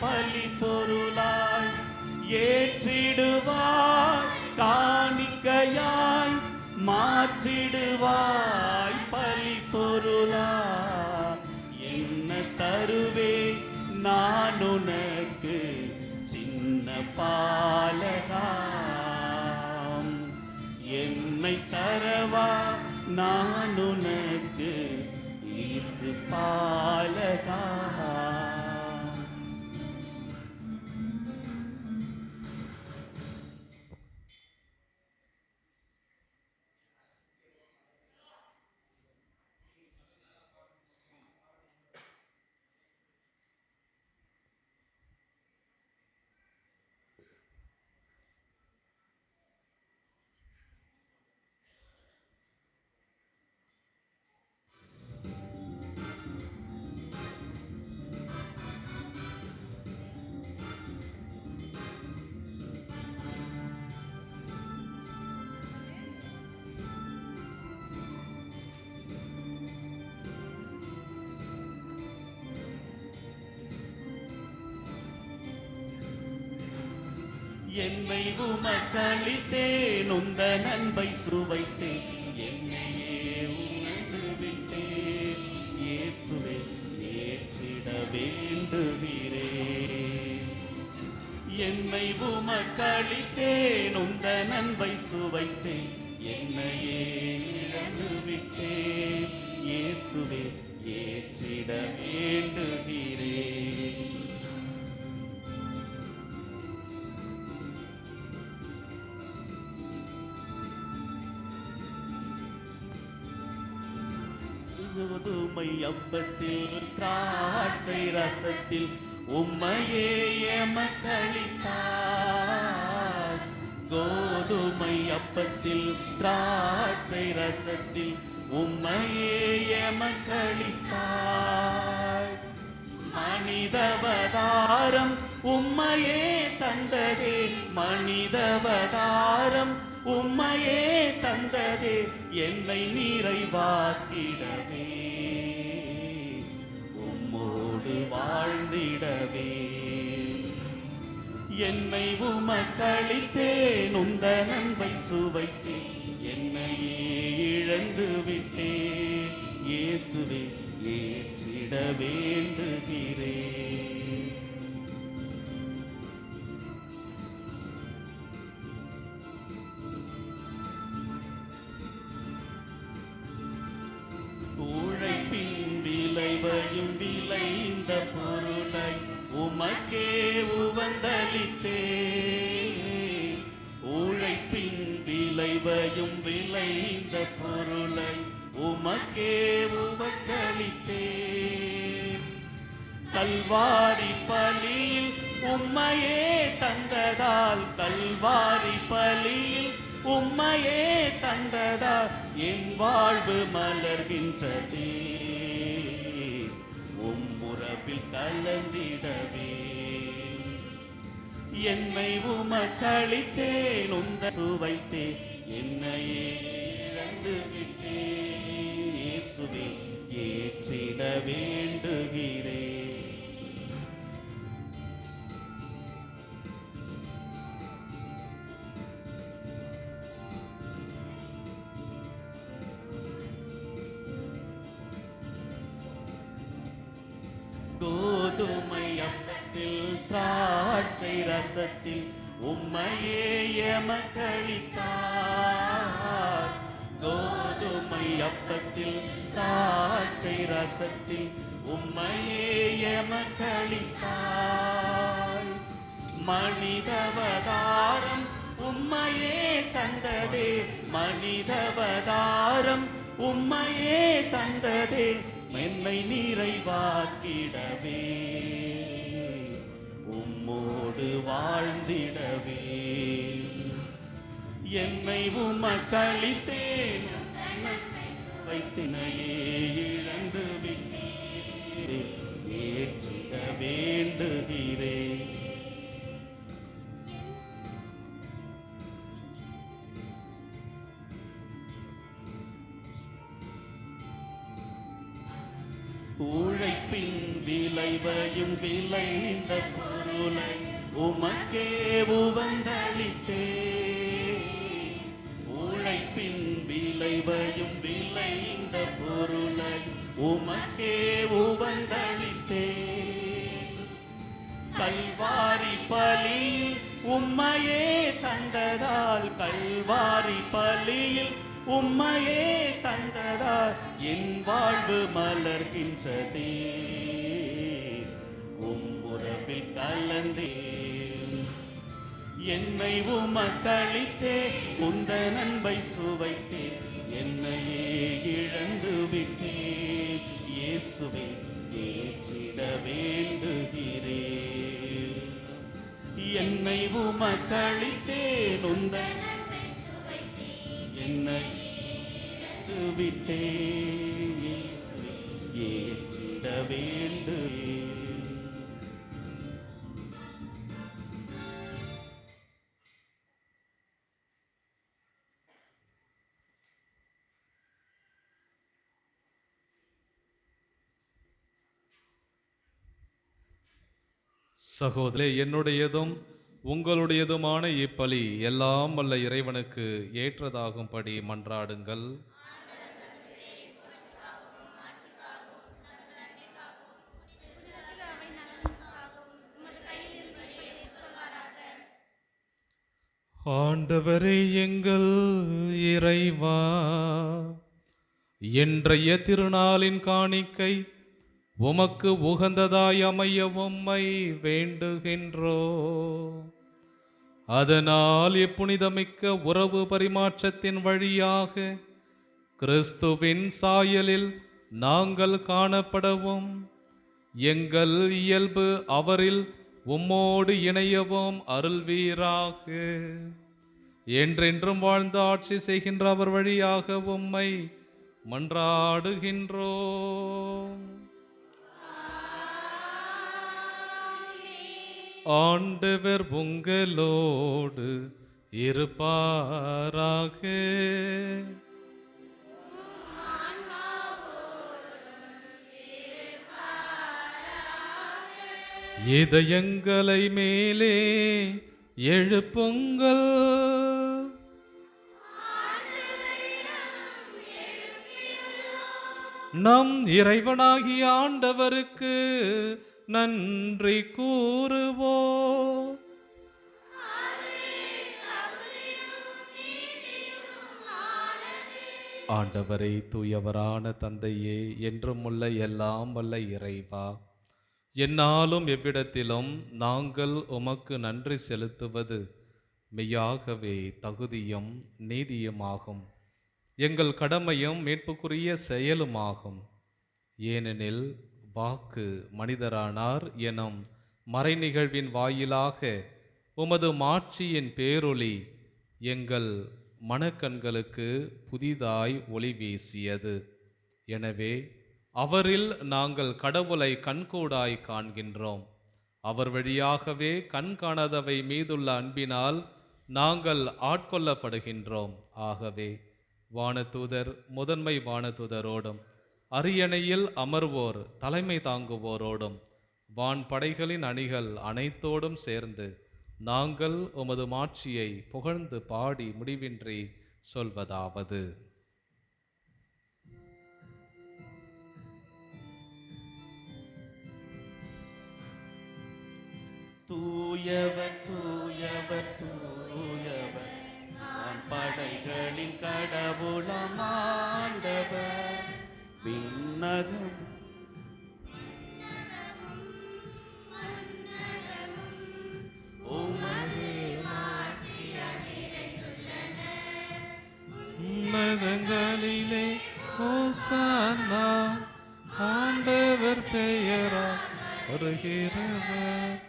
பலி பொருளாய். ஏற்றிடுவாய் காணிக்கையாய் மாற்றிடுவாய் பலி பொருளாய். என்ன தருவேன் நான் உனக்கு சின்ன பாலகா. என்னை தரவா நான் உனக்கு இயேசு பாலகா. என்னை உமக்களித்தேன் உந்தன் அன்பை சுவைத்தேன் என்னையே உணர்ந்து விட்டேன். இயேசுவே ஏற்றிட வேண்டுகிறேன். என்னை உமக்களித்தேன் உந்தன் அன்பை சுவைத்தேன் என்னையே இழந்து விட்டேன். இயேசுவே ஏற்றிட வேண்டுகிறேன். கோதுமை அப்பத்தில் திராட்சை ரசத்தில் உம்மையே எமக்களித்தார். கோதுமை அப்பத்தில் திராட்சை ரசத்தில் உம்மையே எமக்களித்தாய். மனிதவதாரம் உம்மையே தந்ததே, மனிதவதாரம் உம்மையே தந்ததே, என்னை நிறைவாக்கிடவே, உம்மோடு வாழ்ந்திடவே. என்னை உமக்களித்தேன், உந்த நன்மை சுவைத்தேன், என்னையே இழந்து விட்டேன். இயேசுவே ஏற்றிட வேண்டுகிறேன். உழைப்பின் விளைவையும் விளைந்த பொருளை உமக்கே உவந்தளித்தே. உழைப்பின் விளைவையும் விளைந்த பொருளை உமக்கே உவந்தளித்தே. கல்வாரி பலியில் உம்மையே தந்ததால், கல்வாரி பலியில் உம்மையே தந்ததால் என் வாழ்வு மலர்கின்றதே, உம்முறவில் கலந்திடவே. என்னை உமக்களித்தேன், உந்த சுவைத்தேன், என்னையே இழந்து விட்டேன். இயேசுவே ஏற்றிட வேண்டுகிறேன். கோதுமை அப்பத்தில் திராட்சை ரசத்தில் உம்மையே எமக்களித்தார். கோதுமை அப்பத்தில் திராட்சை ரசத்தில் உம்மையே எமக்களித்தார். மனிதவதாரம் உம்மையே தந்ததே, மனிதவதாரம் உம்மையே தந்ததே, என்னை நிறைவாக்கிடவே, உம்மோடு வாழ்ந்திடவே. என்னை உமக்களித்தேன், வைத்தினையே இழந்து விட்டேன். ஏற்றிட வேண்டுகிறேன். உழைப்பின் விளைவையும் விளைந்த பொருளை உமக்கே உவந்தளித்தே. உழைப்பின் விளைவையும் விளைந்த பொருளை உமக்கே உவந்தளித்தே. கல்வாரி பலியில் உம்மையே தந்ததால், கல்வாரி பலியில் உம்மையே தந்ததால் என் வாழ்வு மலர்கின்றதே, உம்முறவில் கலந்தே. என்னை உமக்களித்தே, உந்த நன்மை சுவைத்தே, என்னையே இழந்து விட்டேன். இயேசுவே ஏற்றிட வேண்டுகிறேன். என்னை உமக்களித்தேன், உந்த என்னை இழந்து விட்டேன். ஏற்றிட வேண்டுகிறேன். சகோதரே, என்னுடையதும் உங்களுடையதுமான இப்பலி எல்லாம் வல்ல இறைவனுக்கு ஏற்றதாகும்படி மன்றாடுங்கள். ஆண்டவரே எங்கள் இறைவா, இன்றைய திருநாளின் காணிக்கை உமக்கு உகந்ததாய் அமைய உம்மை வேண்டுகின்றோ. அதனால் இப்புனிதமிக்க உறவு பரிமாற்றத்தின் வழியாக கிறிஸ்துவின் சாயலில் நாங்கள் காணப்படவும், எங்கள் இயல்பு அவரில் உம்மோடு இணையவும் அருள்வீராக. என்றென்றும் வாழ்ந்து ஆட்சி செய்கின்ற அவர் வழியாக உம்மை மன்றாடுகின்றோம். ஆண்டவர் உங்களோடு இருப்பாராக. இதயங்களை மேலே எழுப்புங்கள். நம் இறைவனாகிய ஆண்டவருக்கு நன்றி கூறுவோம். ஆண்டவரை தூயவரான தந்தையே, என்றும் உள்ள எல்லாம் வல்ல இறைவா, எந்நாளும் எவ்விடத்திலும் நாங்கள் உமக்கு நன்றி செலுத்துவது மெய்யாகவே தகுதியும் நீதியுமாகும், எங்கள் கடமையும் மீட்புக்குரிய செயலுமாகும். ஏனெனில் வாக்கு மனிதரானார் எனும் மறைநிகழ்வின் வாயிலாக உமது மாட்சியின் பேரொளி எங்கள் மனக்கண்களுக்கு புதிதாய் ஒளி வீசியது. எனவே அவரில் நாங்கள் கடவுளை கண்கூடாய் காண்கின்றோம். அவர் வழியாகவே கண் காணாதவை மீதுள்ள அன்பினால் நாங்கள் ஆட்கொள்ளப்படுகின்றோம். ஆகவே வானதூதர் முதன்மை வானதூதரோடும் அரியணையில் அமர்வோர் தலைமை தாங்குவோரோடும் வான் படைகளின் அணிகள் அனைத்தோடும் சேர்ந்து நாங்கள் உமது மாட்சியை புகழ்ந்து பாடி முடிவின்றி சொல்வதாவது: தூயவர் தூயவர் தூயவர், நான் படைகளின் கடவுளாம் ஆண்டவர். விண்ணகம் உன்னதங்களிலே ஹோசானா, ஆண்டவர் பெயரால் வருகிறவர்.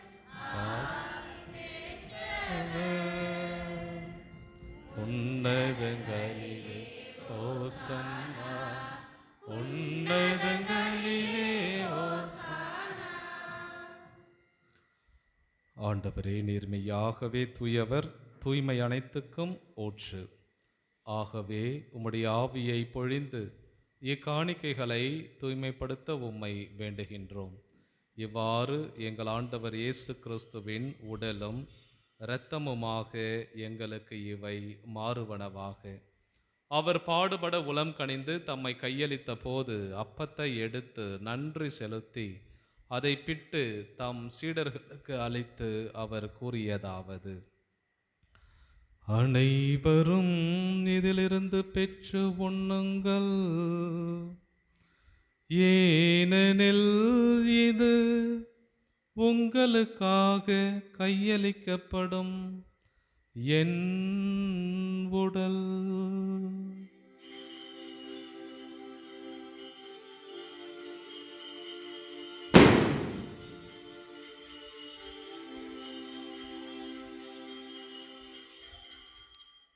உன்னதங்களிலே ஹோசன்னா, உன்னதங்களிலே ஹோசன்னா. ஆண்டவரே, நீர் மெய்யாகவே தூயவர், தூய்மை அனைத்துக்கும் ஊற்று. ஆகவே உம்முடைய ஆவியை பொழிந்து இக்காணிக்கைகளை தூய்மைப்படுத்த உம்மை வேண்டுகின்றோம். இவ்வாறு எங்கள் ஆண்டவர் இயேசு கிறிஸ்துவின் உடலும் இரத்தமுமாக எங்களுக்கு இவை மாறுவனவாக. அவர் பாடுபட உளம் கனிந்து தம்மை கையளித்த போது அப்பத்தை எடுத்து நன்றி செலுத்தி அதை பிட்டு தம் சீடர்களுக்கு அளித்து அவர் கூறியதாவது: அனைவரும் இதிலிருந்து பெற்று உண்ணுங்கள், ஏனெனில் இது உங்களுக்காக கையளிக்கப்படும் என் உடல்.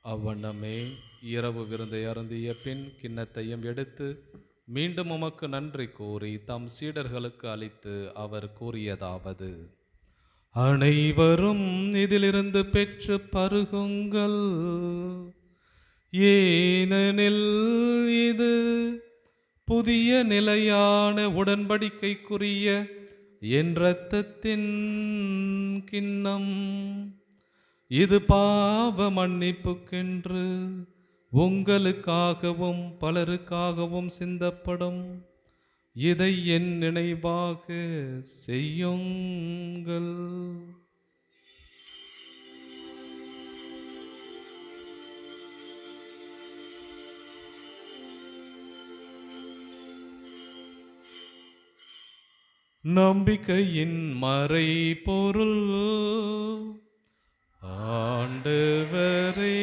அவ்வண்ணமே இரவு விருந்தை அருந்திய பின் கிண்ணத்தையும் எடுத்து மீண்டும் உமக்கு நன்றி கூறி தம் சீடர்களுக்கு அளித்து அவர் கூறியதாவது: அனைவரும் இதிலிருந்து பெற்று பருகுங்கள், ஏனெனில் இது புதிய நிலையான உடன்படிக்கைக்குரிய என் இரத்தத்தின் கிண்ணம். இது பாவ மன்னிப்புக்கென்று உங்களுக்காகவும் பலருக்காகவும் சிந்தப்படும். இதை என் நினைவாக செய்யுங்கள். நம்பிக்கையின் மறைபொருள். ஆண்டவரே,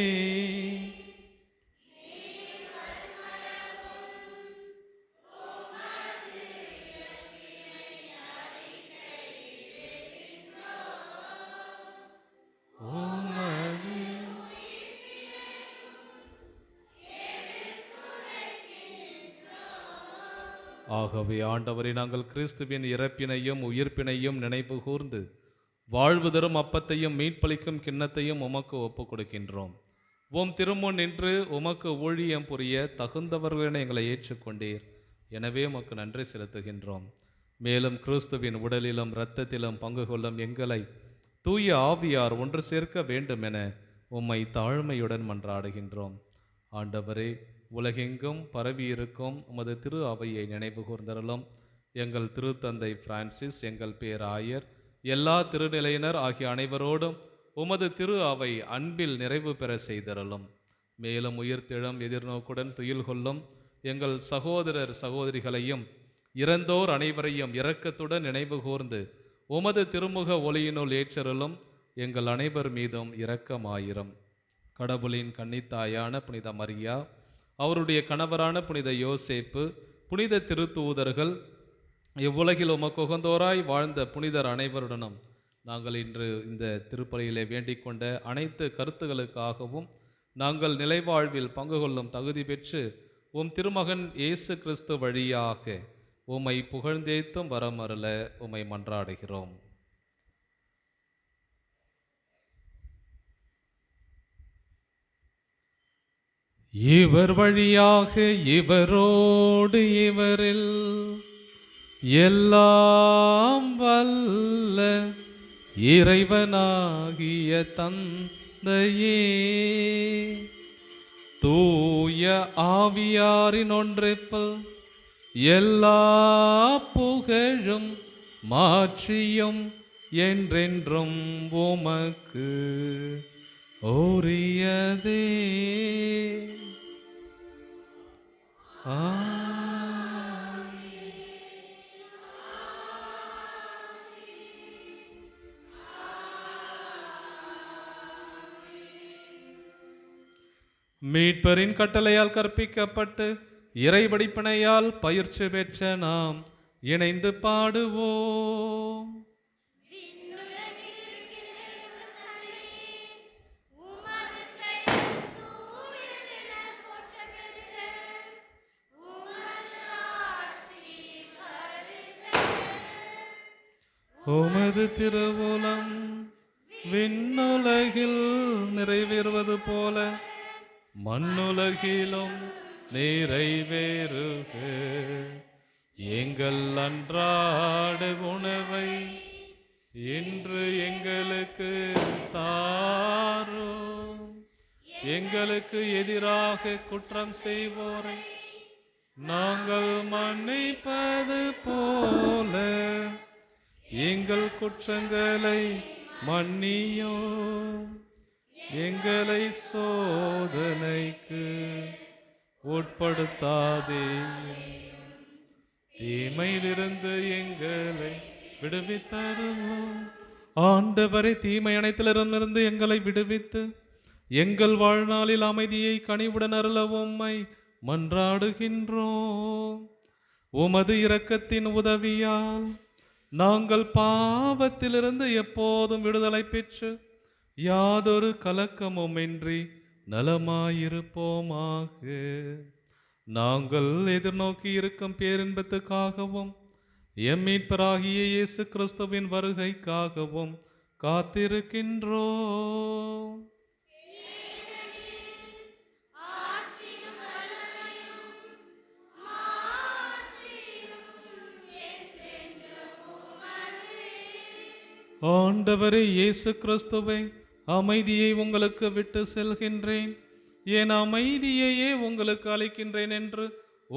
ஆகவே ஆண்டவரை நாங்கள் கிறிஸ்துவின் இறப்பினையும் உயிர்ப்பினையும் நினைவு கூர்ந்து வாழ்வு தரும் அப்பத்தையும் மீட்பளிக்கும் கிண்ணத்தையும் உமக்கு ஒப்புக் கொடுக்கின்றோம். உம் திருமுன் நின்று உமக்கு ஊழியம் புரிய தகுந்தவர்களென எங்களை ஏற்றுக்கொண்டீர். எனவே உமக்கு நன்றி செலுத்துகின்றோம். மேலும் கிறிஸ்துவின் உடலிலும் இரத்தத்திலும் பங்கு கொள்ளும் எங்களை தூய ஆவியார் ஒன்று சேர்க்க வேண்டும் என உம்மை தாழ்மையுடன் மன்றாடுகின்றோம். ஆண்டவரே, உலகெங்கும் பரவியிருக்கும் உமது திரு அவையை நினைவு கூர்ந்தருளும். எங்கள் திருத்தந்தை பிரான்சிஸ், எங்கள் பேராயர், எல்லா திருநிலையினர் ஆகிய அனைவரோடும் உமது திரு அவை அன்பில் நிறைவு பெற செய்தருளும். மேலும் உயிர்த்தெழும் எதிர்நோக்குடன் துயில் கொள்ளும் எங்கள் சகோதரர் சகோதரிகளையும் இறந்தோர் அனைவரையும் இரக்கத்துடன் நினைவு கூர்ந்து உமது திருமுக ஒளியினுள் ஏற்றருளும். எங்கள் அனைவர் மீதும் இரக்கமாயிரம். கடவுளின் கன்னித்தாயான புனித மரியா, அவருடைய கணவரான புனித யோசேப்பு, புனித திருத்தூதர்கள், இவ்வுலகில் உமக்கு உகந்தோராய் வாழ்ந்த புனிதர் அனைவருடனும் நாங்கள் இன்று இந்த திருப்பலியிலே வேண்டிக் கொண்ட அனைத்து கருத்துகளுக்காகவும் நாங்கள் நிலைவாழ்வில் பங்கு கொள்ளும் தகுதி பெற்று உம் திருமகன் இயேசு கிறிஸ்து வழியாக உம்மை புகழ்ந்தேத்தும் வரமருள உம்மை மன்றாடுகிறோம். இவர் வழியாக இவரோடு இவரில் எல்லாம் வல்ல இறைவனாகிய தந்தையே, தூய ஆவியாரின் ஒன்றிப்பில் எல்லா புகழும் மாட்சியும் என்றென்றும் உமக்கு உரியதே. மீட்பரின் கட்டளையால் கற்பிக்கப்பட்டு இறைவடிப்பனையால் பயிற்சி பெற்ற நாம் இணைந்து பாடுவோம். உமது திருவுளம் விண்ணுலகில் நிறைவேறுவது போல மண்ணுலகிலும் நிறைவேறுக. எங்கள் அன்றாட உணவை இன்று எங்களுக்கு தாரும். எங்களுக்கு எதிராக குற்றம் செய்வோரை நாங்கள் மன்னிப்பது போல எங்கள் குற்றங்களை மன்னியோ. எங்களை சோதனைக்கு உட்படுத்தாதே, தீமையிலிருந்து எங்களை விடுவித்தருளும். ஆண்டவரே, தீமை அனைத்திலிருந்து எங்களை விடுவித்து எங்கள் வாழ்நாளில் அமைதியை கனிவுடன் அருள உம்மை மன்றாடுகின்றோம். உமது இரக்கத்தின் உதவியால் நாங்கள் பாவத்திலிருந்து எப்போதும் விடுதலை பெற்று யாதொரு கலக்கமுமின்றி நலமாயிருப்போமாக. நாங்கள் எதிர்நோக்கி இருக்கும் பேரின்பத்துக்காகவும் எம் மீட்பராகிய இயேசு கிறிஸ்துவின் வருகைக்காகவும் காத்திருக்கின்றோம். ஆண்டவரே இயேசு கிறிஸ்துவே, அமைதியை உங்களுக்கு விட்டு செல்கின்றேன், என் அமைதியையே உங்களுக்கு அளிக்கின்றேன் என்று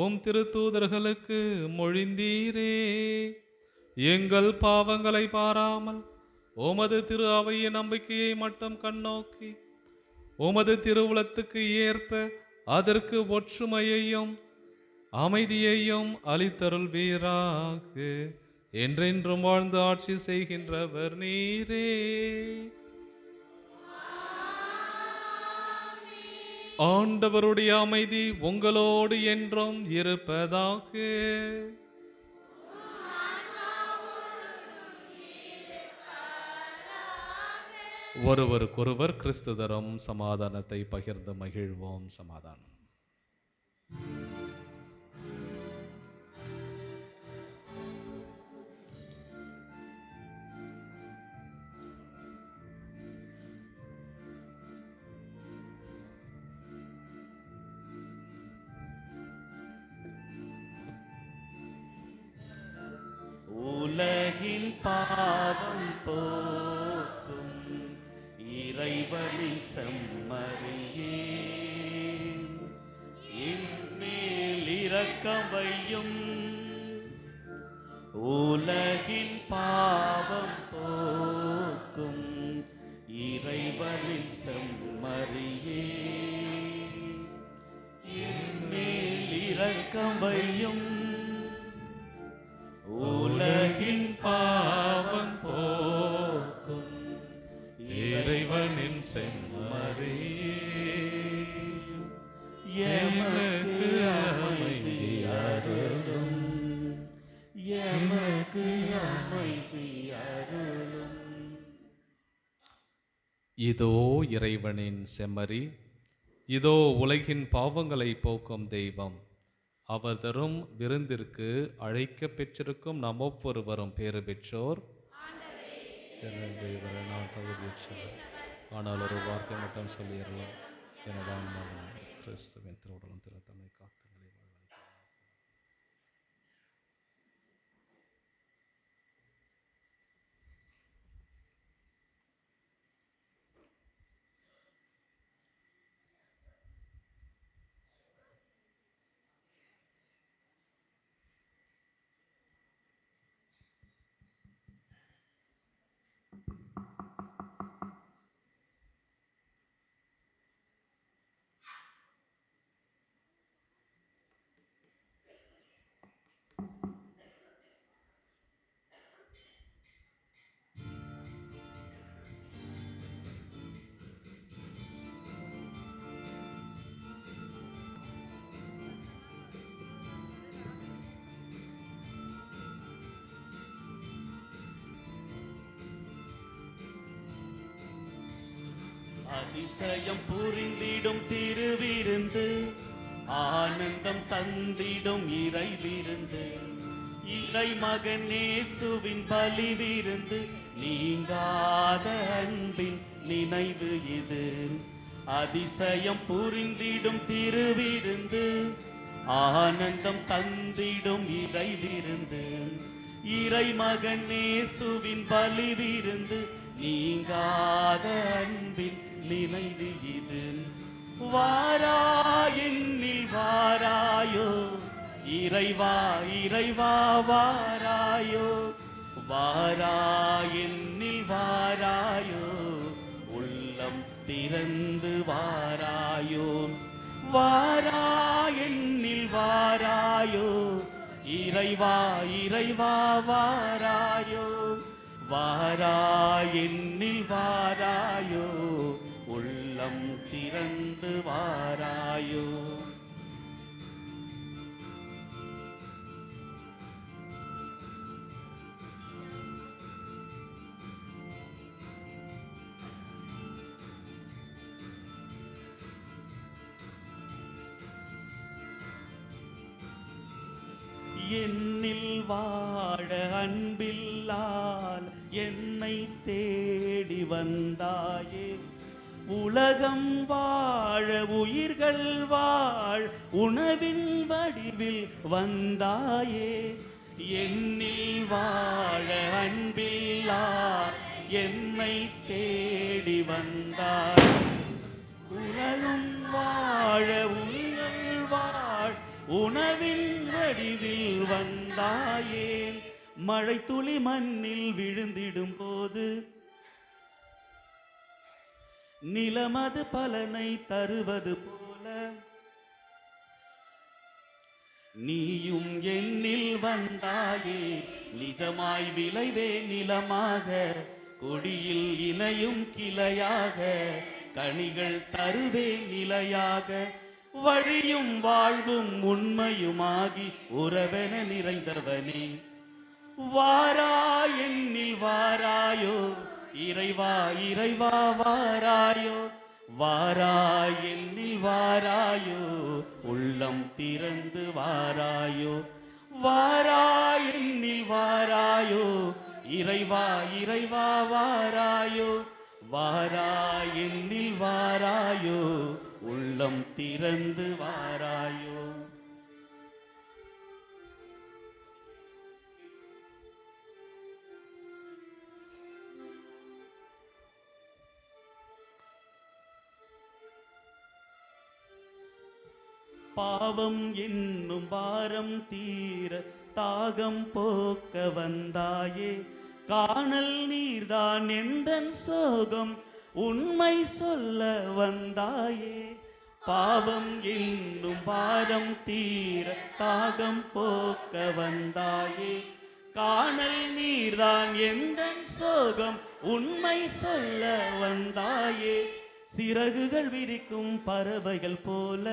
உம் திருத்தூதர்களுக்கு மொழிந்தீரே. எங்கள் பாவங்களை பாராமல் உமது திரு அவையின் நம்பிக்கையை மட்டும் கண்ணோக்கி உமது திருவுளத்துக்கு ஏற்ப அதற்கு ஒற்றுமையையும் அமைதியையும் அளித்தருள்வீராக. என்றென்றும் வாழ்ந்து ஆட்சி செய்கின்றவர் நீரே. ஆண்டவருடைய அமைதி உங்களோடு என்றும் இருப்பதாக. ஒருவருக்கொருவர் கிறிஸ்து தரும் சமாதானத்தை பகிர்ந்து மகிழ்வோம். சமாதானம். உலகின் பாவம் போக்கும் இறைவனின் செம்மறியே, என்மேல் இரக்கம் வையும். உலகின் பாவம் போக்கும் இறைவனின் செம்மறியே, என்மேல் இரக்கம் வையும். உலகின் பாவம் போக்கும் இறைவனின் செம்மறியே, எமக்கு அமைதி அருளும், எமக்கு அமைதி அருளும். இதோ இறைவனின் செம்மறி, இதோ உலகின் பாவங்களை போக்கும் தெய்வம். அவர் தரும் விருந்திற்கு அழைக்க பெற்றிருக்கும் நம் ஒவ்வொருவரும் பேறு பெற்றோர். நான் தகுதியற்றவர், ஆனால் ஒரு வார்த்தை மட்டும் சொல்லிடலாம். எனது ஆன்மாவும் கிறிஸ்துவின் திருவுடலும் திருத்தன்மை காத்துங்களை வாழ்வழிக்கும். அதிசயம் புரிந்திடும் திருவிருந்து, ஆனந்தம் தந்திடும் இறை விருந்து, இறை மகன் இயேசுவின் பலி விருந்து, நீங்காத அன்பின் நினைவு இது. அதிசயம் புரிந்திடும் திருவிருந்து, ஆனந்தம் தந்திடும் இறை விருந்து, இறை மகன் இயேசுவின் பலி விருந்து, நீங்காத அன்பின் நினைவு இது. வாராயென்னில் வாராயோ இறைவா, இறைவா வாராயோ, வாராயென்னில் வாராயோ, உள்ளம் திறந்து வாராயோ, வாராயென்னில் வாராயோ, இறைவா, இறைவா வாராயோ, வாராயென்னில் வாராயோ, உள்ளம் திறந்து வாராயோ. என்னில் வாழ அன்பில்லால் என்னை தேடி வந்தாயே, உலகம் வாழ உயிர்கள் வாழ் உணவின் வடிவில் வந்தாயே. என்னில் வாழ அன்பில்லால் என்னை தேடி வந்தாயே, உலகம் வாழ உயிர்கள் வாழ் உணவின் வடிவில் வந்தாயே. மழை துளி மண்ணில் விழுந்திடும் போது நிலமது பலனை தருவது போல, நீயும் என்னில் வந்தாயே, நிஜமாய் விளைவே நிலமாக, கொடியில் இணையும் கிளையாக, கனிகள் தருவே நிலையாக, வழியும் வாழ்வும் உண்மையுமாகி உறவென நிறைந்தவனே. வாராயென்னில் வாராயோ இறைவா, இறைவா வாராயோ, வாராயென்னில் வாராயோ, உள்ளம் திறந்து வாராயோ, வாராயென்னில் வாராயோ, இறைவா, இறைவா வாராயோ, வாராயென்னில் வாராயோ, உள்ளம் திறந்து வாராயோ. பாவம் என்னும் பாரம் தீர தாகம் போக்க வந்தாயே. காணல் நீர்தான் எந்தன் சோகம் உண்மை சொல்ல வந்தாயே. பாவம் என்னும் பாரம் தீர தாகம் போக்க வந்தாயே. காணல் நீர்தான் எந்தன் சோகம் உண்மை சொல்ல வந்தாயே. சிறகுகள் விரிக்கும் பறவைகள் போல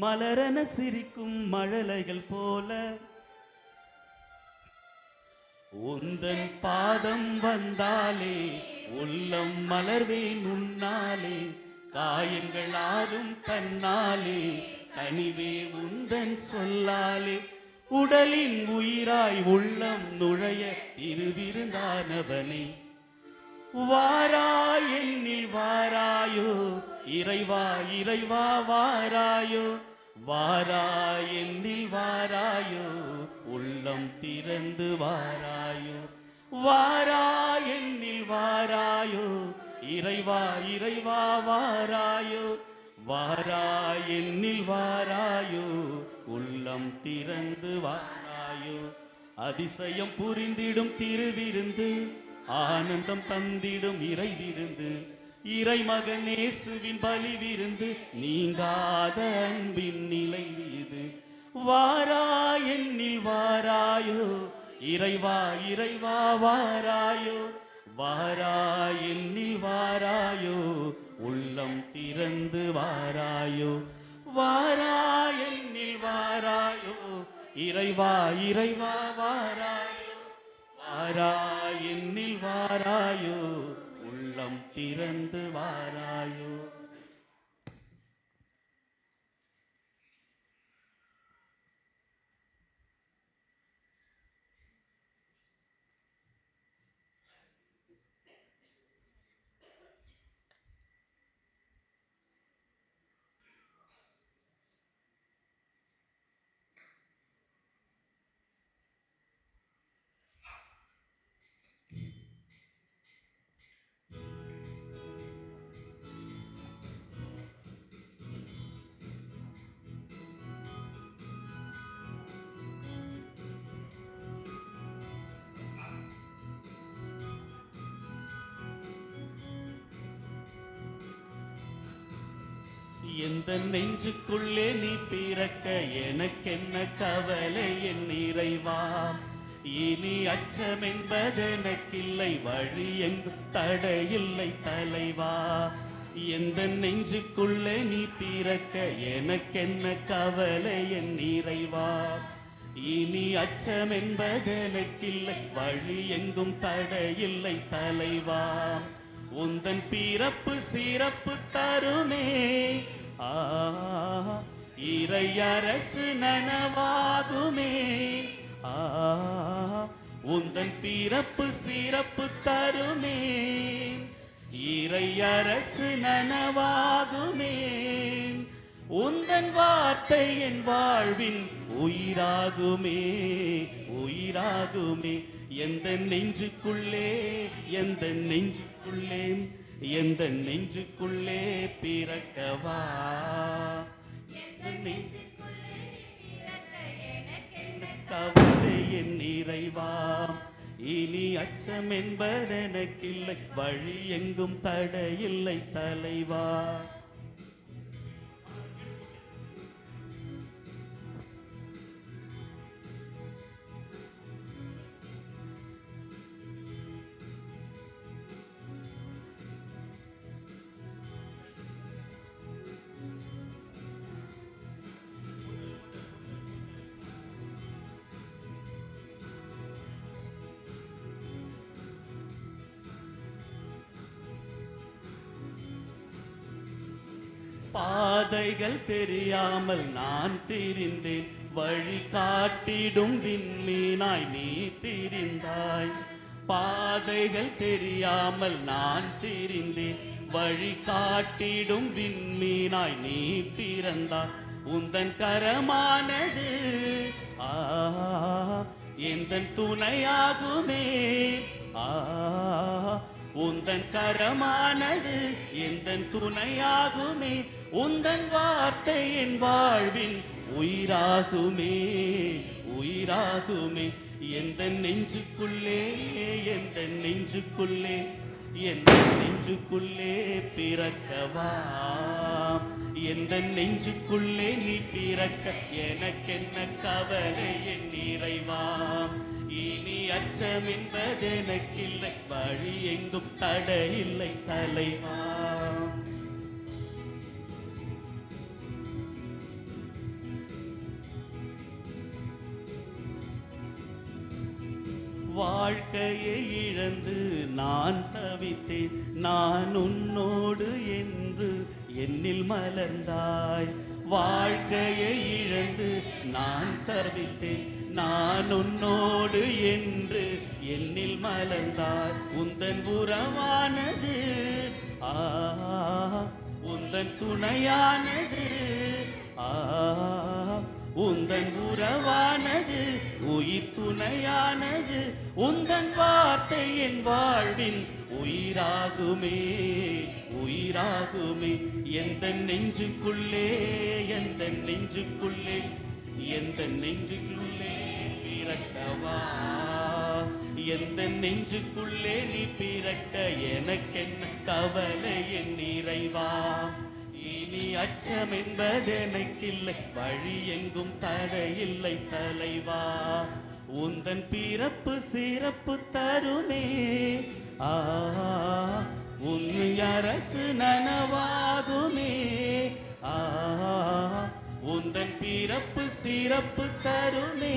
மலரென சிரிக்கும் மழலைகள் போல உந்தன் பாதம் வந்தாலே உள்ளம் மலர்வேன் உன்னாலே. காயங்கள் ஆறும் தன்னாலே கனிவே உந்தன் சொல்லாலே. உடலின் உயிராய் உள்ளம் நுழைய திருவிருந்தானவனே. வாராய் என்னில் வாராயோ இறைவா இறைவா வாராயோ. வாராய் என்னில் வாராயோ உள்ளம் திறந்து வாராயோ. வாராய் என்னில் வாராயோ இறைவா இறைவா வாராயோ. வாராய் என்னில் வாராயோ உள்ளம் திறந்து வாராயோ. அதிசயம் புரிந்திடும் திருவிருந்து ஆனந்தம் தந்திடும் இறை விருந்து. இறைமகன் இயேசுவின் பலி விருந்து நீங்காத அன்பின் நிலை இது. வாராய் என்னில் வாராயோ இறைவா இறைவா வாராயோ. வாராய் என்னில் வாராயோ உள்ளம் திறந்து வாராயோ. வாராய் என்னில் வாராயோ இறைவா இறைவா வாராயோ. வாராய் என்னில் வாராயோ உள்ளம் திறந்து வாராயோ. எந்த நெஞ்சுக்குள்ளே நீ பிறக்க எனக்கென்ன கவலை என் இறைவா. இனி அச்சம் என்பதெனக்கில்லை வழி எங்கும் தடையில்லை தலைவா. எந்த நெஞ்சுக்குள்ளே நீ பிறக்க எனக்கென்ன கவலை என் இறைவா. இனி அச்சம் என்பதெனக்கில்லை வழி எங்கும் தடையில்லை தலைவா. உந்தன் பிறப்பு சிறப்பு தருமே இறை அரசு நனவாகுமே. உந்தன் பிறப்பு சிறப்பு தருமே இறை அரசு நனவாகுமே. உந்தன் வார்த்தை என் வாழ்வின் உயிராகுமே உயிராகுமே. எந்த நெஞ்சுக்குள்ளே எந்த நெஞ்சுக்குள்ளே எந்த நெஞ்சுக்குள்ளே பிறக்கவா. கவலை என் இறைவா. இனி அச்சம் என்பதெனக்கில்லை வழி எங்கும் தடையில்லை தலைவா. பாதைகள் தெரியாமல் நான் திரிந்தேன். வழி காட்டிடும் விண்மீனாய் நீ திரிந்தாய். பாதைகள் தெரியாமல் நான் திரிந்தேன். வழி காட்டிடும் விண்மீனாய் நீ பிறந்தாய். உந்தன் கரமானது எந்தன் துணையாகுமே. உந்தன் கரமானது எந்தன் துணையாகுமே, உந்தன் வார்த்தை என் வாழ்வின் உயிராகுமே, உயிராகுமே. எந்த நெஞ்சுக்குள்ளே, எந்த நெஞ்சுக்குள்ளே, எந்த நெஞ்சுக்குள்ளே பிறக்கவா, எந்த நெஞ்சுக்குள்ளே நீ பிறக்க எனக்கென்ன கவலை என் நிறைவா. இனி அச்சம் என்பதெனக்கில்லை, வழி எங்கும் தடையில்லை தலைவா. வாழ்க்கையை இழந்து நான் தவித்தேன், நான் உன்னோடு என்று என்னில் மலர்ந்தாய். வாழ்க்கையை இழந்து நான் தவித்தேன், நான் உன்னோடு என்று என்னில் மலர்ந்தாய். உந்தன் உறவானது உந்தன் துணையானது உந்தன் உறவானது உயிர் துணையானது. உந்தன் வார்த்தை என் வாழ்வின் உயிராகுமே, உயிராகுமே. எந்த நெஞ்சுக்குள்ளே, எந்த நெஞ்சுக்குள்ளே, எந்த நெஞ்சுக்குள்ளே பிறக்கவா, எந்த நெஞ்சுக்குள்ளே நீ பிறக்க எனக்கென்ன கவலை என் நிறைவா. இனி அச்சம் என்பதெனக்கில்லை, வழி எங்கும் தடையில்லை தலைவா. உந்தன் பிறப்பு சிறப்பு தருமே, உன் அரசு நனவாகுமே. உந்தன் பிறப்பு சிறப்பு தருமே.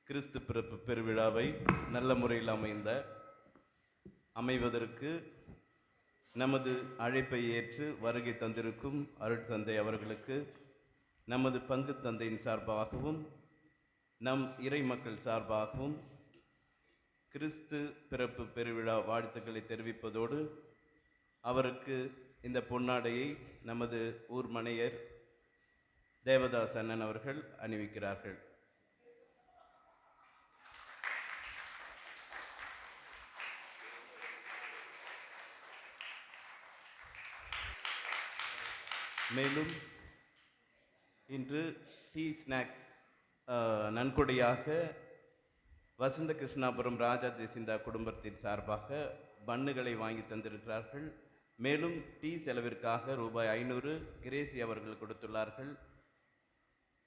கிறிஸ்து பிறப்பு பெருவிழாவை நல்ல முறையில் அமைவதற்கு நமது அழைப்பை ஏற்று வருகை தந்திருக்கும் அருட்தந்தை அவர்களுக்கு நமது பங்கு தந்தையின் சார்பாகவும் நம் இறை மக்கள் சார்பாகவும் கிறிஸ்து பிறப்பு பெருவிழா வாழ்த்துக்களை தெரிவிப்பதோடு அவருக்கு இந்த பொன்னாடையை நமது ஊர் மனையர் தேவதாஸ் அண்ணன் அவர்கள் அணிவிக்கிறார்கள். மேலும் இன்று டீ ஸ்நாக்ஸ் நன்கொடையாக வசந்த கிருஷ்ணாபுரம் ராஜா ஜெசிந்தா குடும்பத்தின் சார்பாக பன்னுகளை வாங்கி தந்திருக்கிறார்கள். மேலும் டீ செலவிற்காக ரூபாய் 500 கிரேசி அவர்கள் கொடுத்துள்ளார்கள்.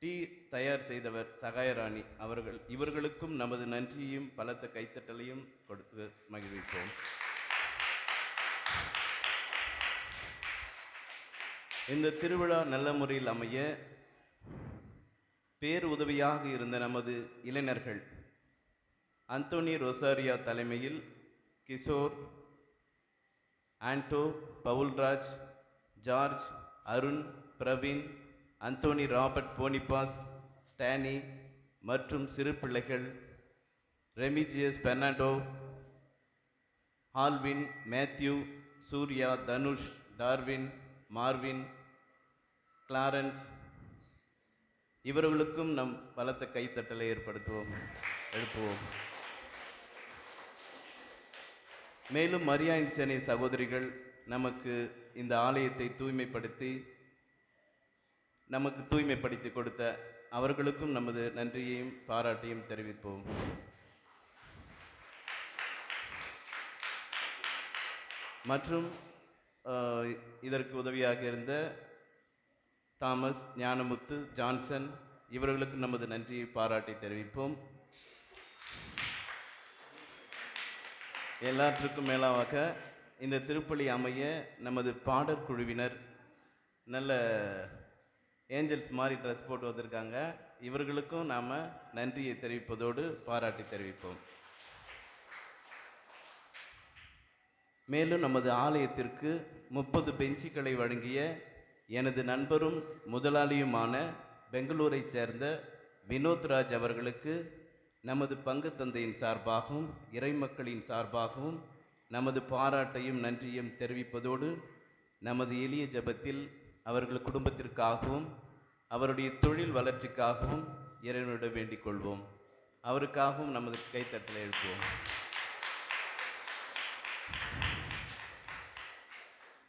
டீ தயார் செய்தவர் சகாயராணி அவர்கள். இவர்களுக்கும் நமது நன்றியையும் பலத்த கைத்தட்டலையும் கொடுத்து மகிழ்விப்போம். இந்த திருவிழா நல்ல முறையில் அமைய பேருதவியாக இருந்த நமது இளைஞர்கள் அந்தோனி ரொசாரியா தலைமையில் Kishore, Ando, Paulraj, George, Arun, Praveen, Anthony Robert, Boniface, Stany மற்றும் சிறு பிள்ளைகள் Remigius, Fernando, Alvin, Matthew, Surya, Dhanush, Darwin, Marvin, Clarence இவர்களுக்கும் நம் பலத்த கைத்தட்டலை எழுப்புவோம். மேலும் மரியாயின் சேனை சகோதரிகள் நமக்கு இந்த ஆலயத்தை தூய்மைப்படுத்தி கொடுத்த அவர்களுக்கும் நமது நன்றியையும் பாராட்டையும் தெரிவிப்போம். மற்றும் இதற்கு உதவியாக இருந்த தாமஸ், ஞானமுத்து, ஜான்சன் இவர்களுக்கு நமது நன்றியை பாராட்டி தெரிவிப்போம். எல்லாற்றுக்கும் மேலாக இந்த திருப்பலி அமைய நமது பாடற் குழுவினர் நல்ல ஏஞ்சல்ஸ் மாதிரி ட்ரெஸ் போட்டு வந்திருக்காங்க. இவர்களுக்கும் நாம் நன்றியை தெரிவிப்பதோடு பாராட்டி தெரிவிப்போம். மேலும் நமது ஆலயத்திற்கு 30 பெஞ்சுகளை வழங்கிய எனது நண்பரும் முதலாளியுமான பெங்களூரைச் சேர்ந்த வினோத்ராஜ் அவர்களுக்கு நமது பங்கு தந்தையின் சார்பாகவும் இறைமக்களின் சார்பாகவும் நமது பாராட்டையும் நன்றியும் தெரிவிப்பதோடு நமது எளிய ஜெபத்தில் அவர்கள் குடும்பத்திற்காகவும் அவருடைய தொழில் வளர்ச்சிக்காகவும் இறைவனிடம் வேண்டிக் கொள்வோம். அவருக்காகவும் நமது கைத்தட்டலை எழுப்புவோம்.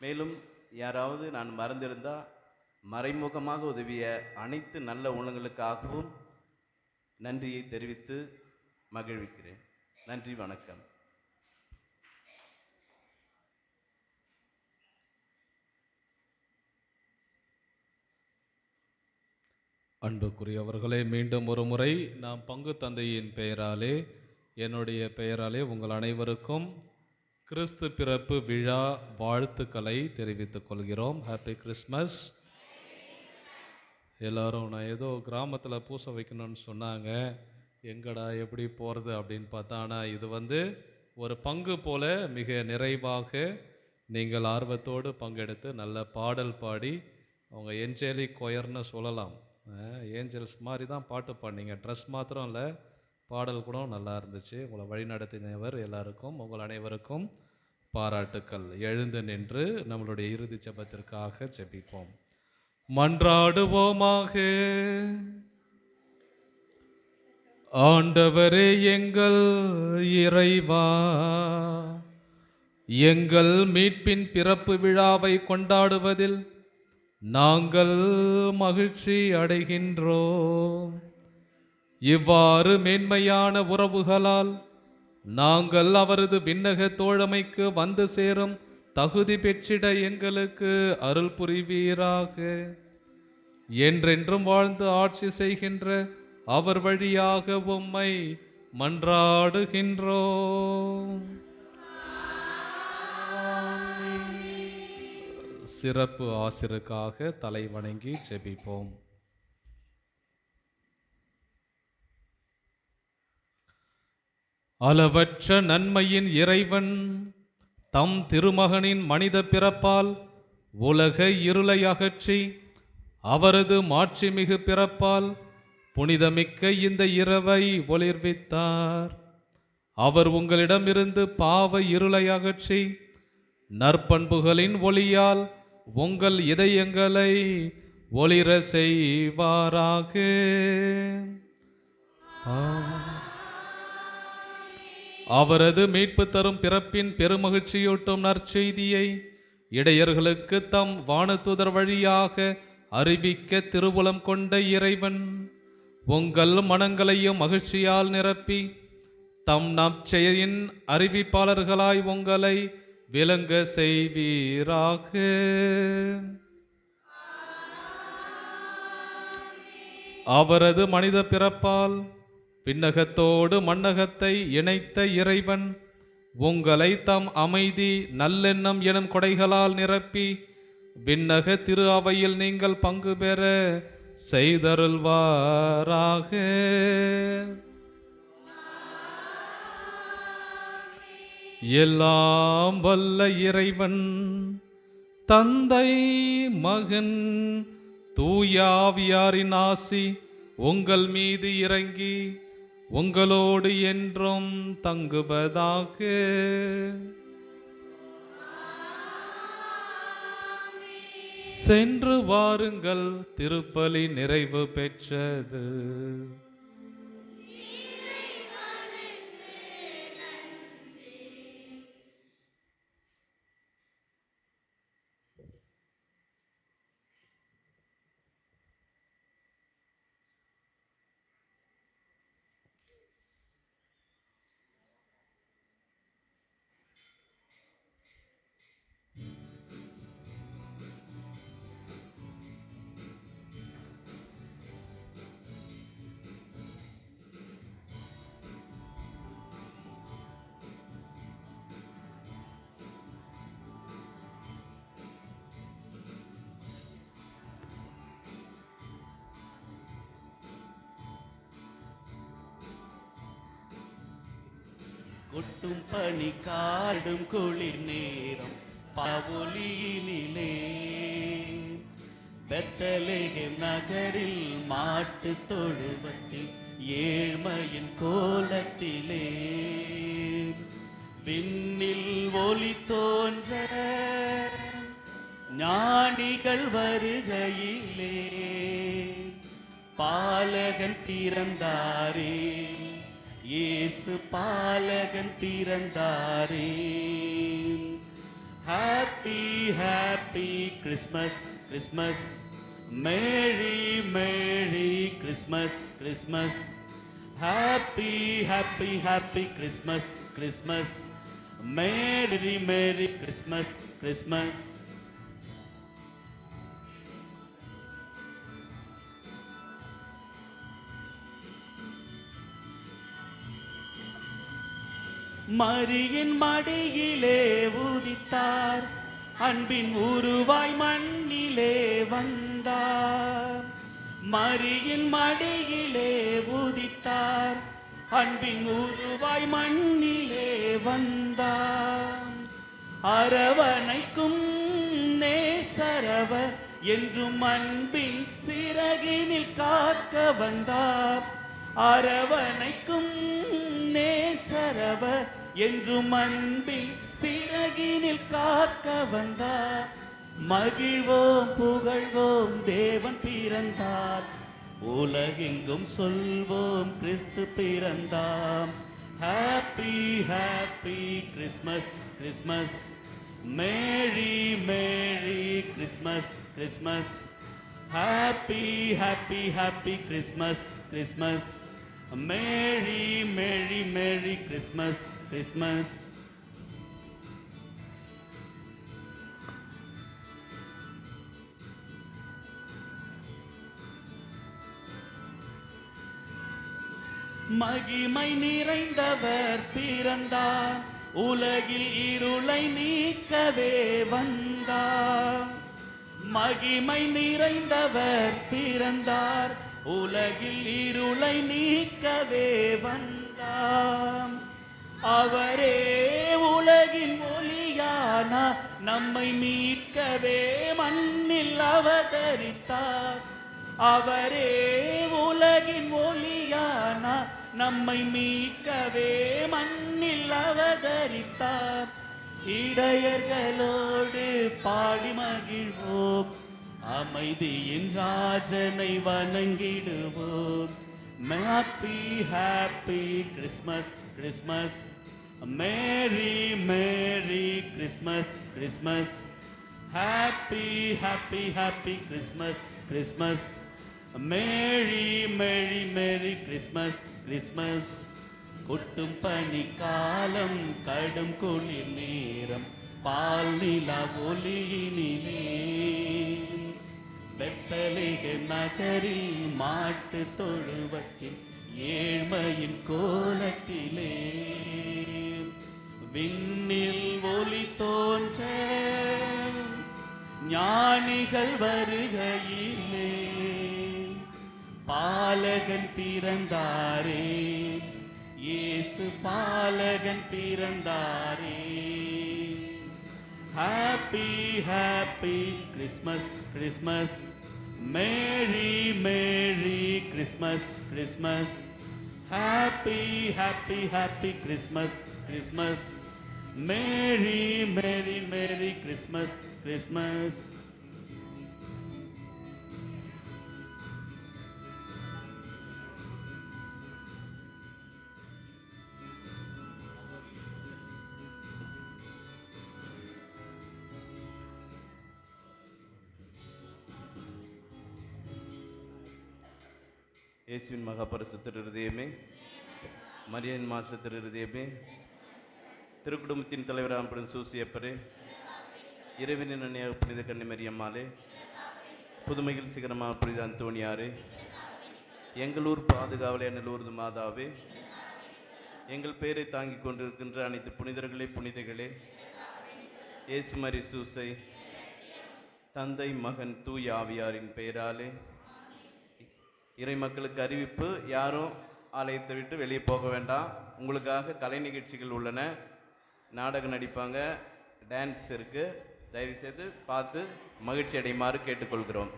மேலும் யாராவது நான் மறந்திருந்தால் மறைமுகமாக உதவிய அனைத்து நல்ல உள்ளங்களுக்காகவும் நன்றியை தெரிவித்து மகிழ்விக்கிறேன். நன்றி, வணக்கம். அன்புக்குரியவர்களே, மீண்டும் ஒரு முறை நாம் பங்கு தந்தையின் பெயராலே, என்னுடைய பெயராலே உங்கள் அனைவருக்கும் கிறிஸ்து பிறப்பு விழா வாழ்த்துக்களை தெரிவித்துக் கொள்கிறோம். Happy Christmas. எல்லாரும் நான் ஏதோ கிராமத்தில் பூசை வைக்கணும்னு சொன்னாங்க, எங்கடா எப்படி போகிறது அப்படின்னு பார்த்தா, ஆனால் இது ஒரு பங்கு போல மிக நிறைவாக நீங்கள் ஆர்வத்தோடு பங்கெடுத்து நல்ல பாடல் பாடி, அவங்க ஏஞ்சலிக் கொயர்னு சொல்லலாம், ஏஞ்சல்ஸ் மாதிரி தான் பாட்டு பாடினீங்க. ட்ரெஸ் மாத்திரம் இல்லை, பாடல் கூட நல்லா இருந்துச்சு. உங்களை வழிநடத்தினவர் எல்லாருக்கும் உங்கள் அனைவருக்கும் பாராட்டுக்கள். எழுந்து நின்று நம்மளுடைய இறுதி ஜெபத்திற்காக ஜெபிப்போம். மன்றாடுவோமாக. ஆண்டவரே எங்கள் இறைவா, எங்கள் மீட்பின் பிறப்பு விழாவை கொண்டாடுவதில் நாங்கள் மகிழ்ச்சி அடைகின்றோம். இவ்வாறு மேன்மையான உறவுகளால் நாங்கள் அவரது விண்ணக தோழமைக்கு வந்து சேரும் தகுதி பெற்றிட எங்களுக்கு அருள் புரிவீராக. என்றென்றும் வாழ்ந்து ஆட்சி செய்கின்ற அவர் வழியாக உம்மை மன்றாடுகின்றோம். சிறப்பு ஆசிருக்காக தலை வணங்கி ஜெபிப்போம். அளவற்ற நன்மையின் இறைவன் தம் திருமகனின் மனித பிறப்பால் உலக இருளை அகற்றி அவரது மாட்சிமிகு பிறப்பால் புனிதமிக்க இந்த இரவை ஒளிர்வித்தார். அவர் உங்களிடமிருந்து பாவ இருளை அகற்றி நற்பண்புகளின் ஒளியால் உங்கள் இதயங்களை ஒளிர செய்வாராக. அவரது மீட்பு தரும் பிறப்பின் பெருமகிழ்ச்சியூட்டும் நற்செய்தியை இடையர்களுக்கு தம் வானதூதர் வழியாக அறிவிக்க திருவுளம் கொண்ட இறைவன் உங்கள் மனங்களையும் மகிழ்ச்சியால் நிரப்பி தம் நற்செய்தியின் அறிவிப்பாளர்களாய் உங்களை விளங்க செய்வீராக. அவரது மனித பிறப்பால் விண்ணகத்தோடு மண்ணகத்தை இணைத்த இறைவன் உங்களை தம் அமைதி நல்லெண்ணம் எனும் கொடைகளால் நிரப்பி விண்ணக திரு அவையில் நீங்கள் பங்கு பெற செய்தருள்வாராக. எல்லாம் வல்ல இறைவன் தந்தை மகன் தூயாவியாரின் ஆசி உங்கள் மீது இறங்கி உங்களோடு என்றும் தங்குவதாக. சென்று வாருங்கள், திருப்பலி நிறைவு பெற்றது. கொட்டும் பனி காடும் குளிர் நேரம் பாவொலியினிலே பெத்தலேகம் நகரில் மாட்டு தொழுவத்தில் ஏழ்மையின் கோலத்திலே விண்ணில் ஒளி தோன்ற ஞானிகள் வருகையிலே பால பாலகன் பிறந்தாரே, இயேசு பாலகன் பிறந்தாரே. Happy happy Christmas Christmas, merry merry Christmas Christmas. Happy happy happy Christmas Christmas, merry merry Christmas Christmas. மரியின் மடியிலே உதித்தார், அன்பின் உருவாய் மண்ணிலே வந்தார். மரியின் மடியிலே உதித்தார், அன்பின் உருவாய் மண்ணிலே வந்தார். அரவணைக்கும் நேசரவர் என்றும் அன்பின் சிறகினில் காக்க வந்தார். அரவணைக்கும் நேசரவர் என்றும் அன்பில் சிறகினில் காக்க வந்தார். மகிழ்வோம் புகழ்வோம் தேவன் பிறந்தார், உலகெங்கும் சொல்வோம் கிறிஸ்து பிறந்தார். Happy happy Christmas Christmas, merry merry Christmas Christmas. Happy happy happy Christmas Christmas, merry merry merry Christmas Christmas. மகிமை நிறைந்தவர் பிறந்தார், உலகில் இருளை நீக்கவே வந்தார். மகிமை நிறைந்தவர் பிறந்தார், உலகில் இருளை நீக்கவே வந்தார். அவரே உலகின் ஒளியானார், நம்மை மீட்கவே மண்ணில் அவதரித்தார். அவரே உலகின் ஒளியானார், நம்மை மீட்கவே மண்ணில் அவதரித்தார். இடையர்களோடு பாடி மகிழ்வோம், அமைதியின் ராஜனை வணங்கிடுவோம். Happy happy Christmas Christmas, merry merry Christmas Christmas. Happy happy happy Christmas Christmas, merry merry merry Christmas Christmas. கொட்டும் பனி காலம், கடும் குளிர் நேரம், பால் நிலா ஒளியினிலே பெத்தலேகம் நகரில் மாட்டு தொழுவத்தில் ஏழ்மையின் கோலத்திலே விண்ணில் ஒளி தோன்ற ஞானிகள் வருகையிலே பாலகன் பிறந்தாரே, இயேசு பாலகன் பிறந்தாரே. Happy happy Christmas Christmas, merry merry Christmas Christmas. Happy happy happy Christmas Christmas, merry merry merry Christmas Christmas. இயேசுவின் மகாபரிசுத்த இருதயமே, மரியின் மாசத்திர இருதயமே, திருக்குடும்பத்தின் தலைவராக சூசியப்பரே, இறைவனின் அன்னையாக புனித கன்னிமரியம்மாளே, புதுமையில் சிகரமாக புனித அந்தோணியாரே, எங்களூர் பாதுகாவலே நல்லூர்து மாதாவே, எங்கள் பெயரை தாங்கிக் கொண்டிருக்கின்ற அனைத்து புனிதர்களே புனிதைகளே, இயேசு மரி சூசை தந்தை மகன் தூய் ஆவியாரின் பெயராலே இறை மக்களுக்கு அறிவிப்பு. யாரும் ஆலயத்தை விட்டு வெளியே போக வேண்டாம். உங்களுக்காக கலை நிகழ்ச்சிகள் உள்ளன, நாடகம் நடிப்பாங்க, டான்ஸ் இருக்குது. தயவுசெய்து பார்த்து மகிழ்ச்சி அடையுமாறு கேட்டுக்கொள்கிறோம்.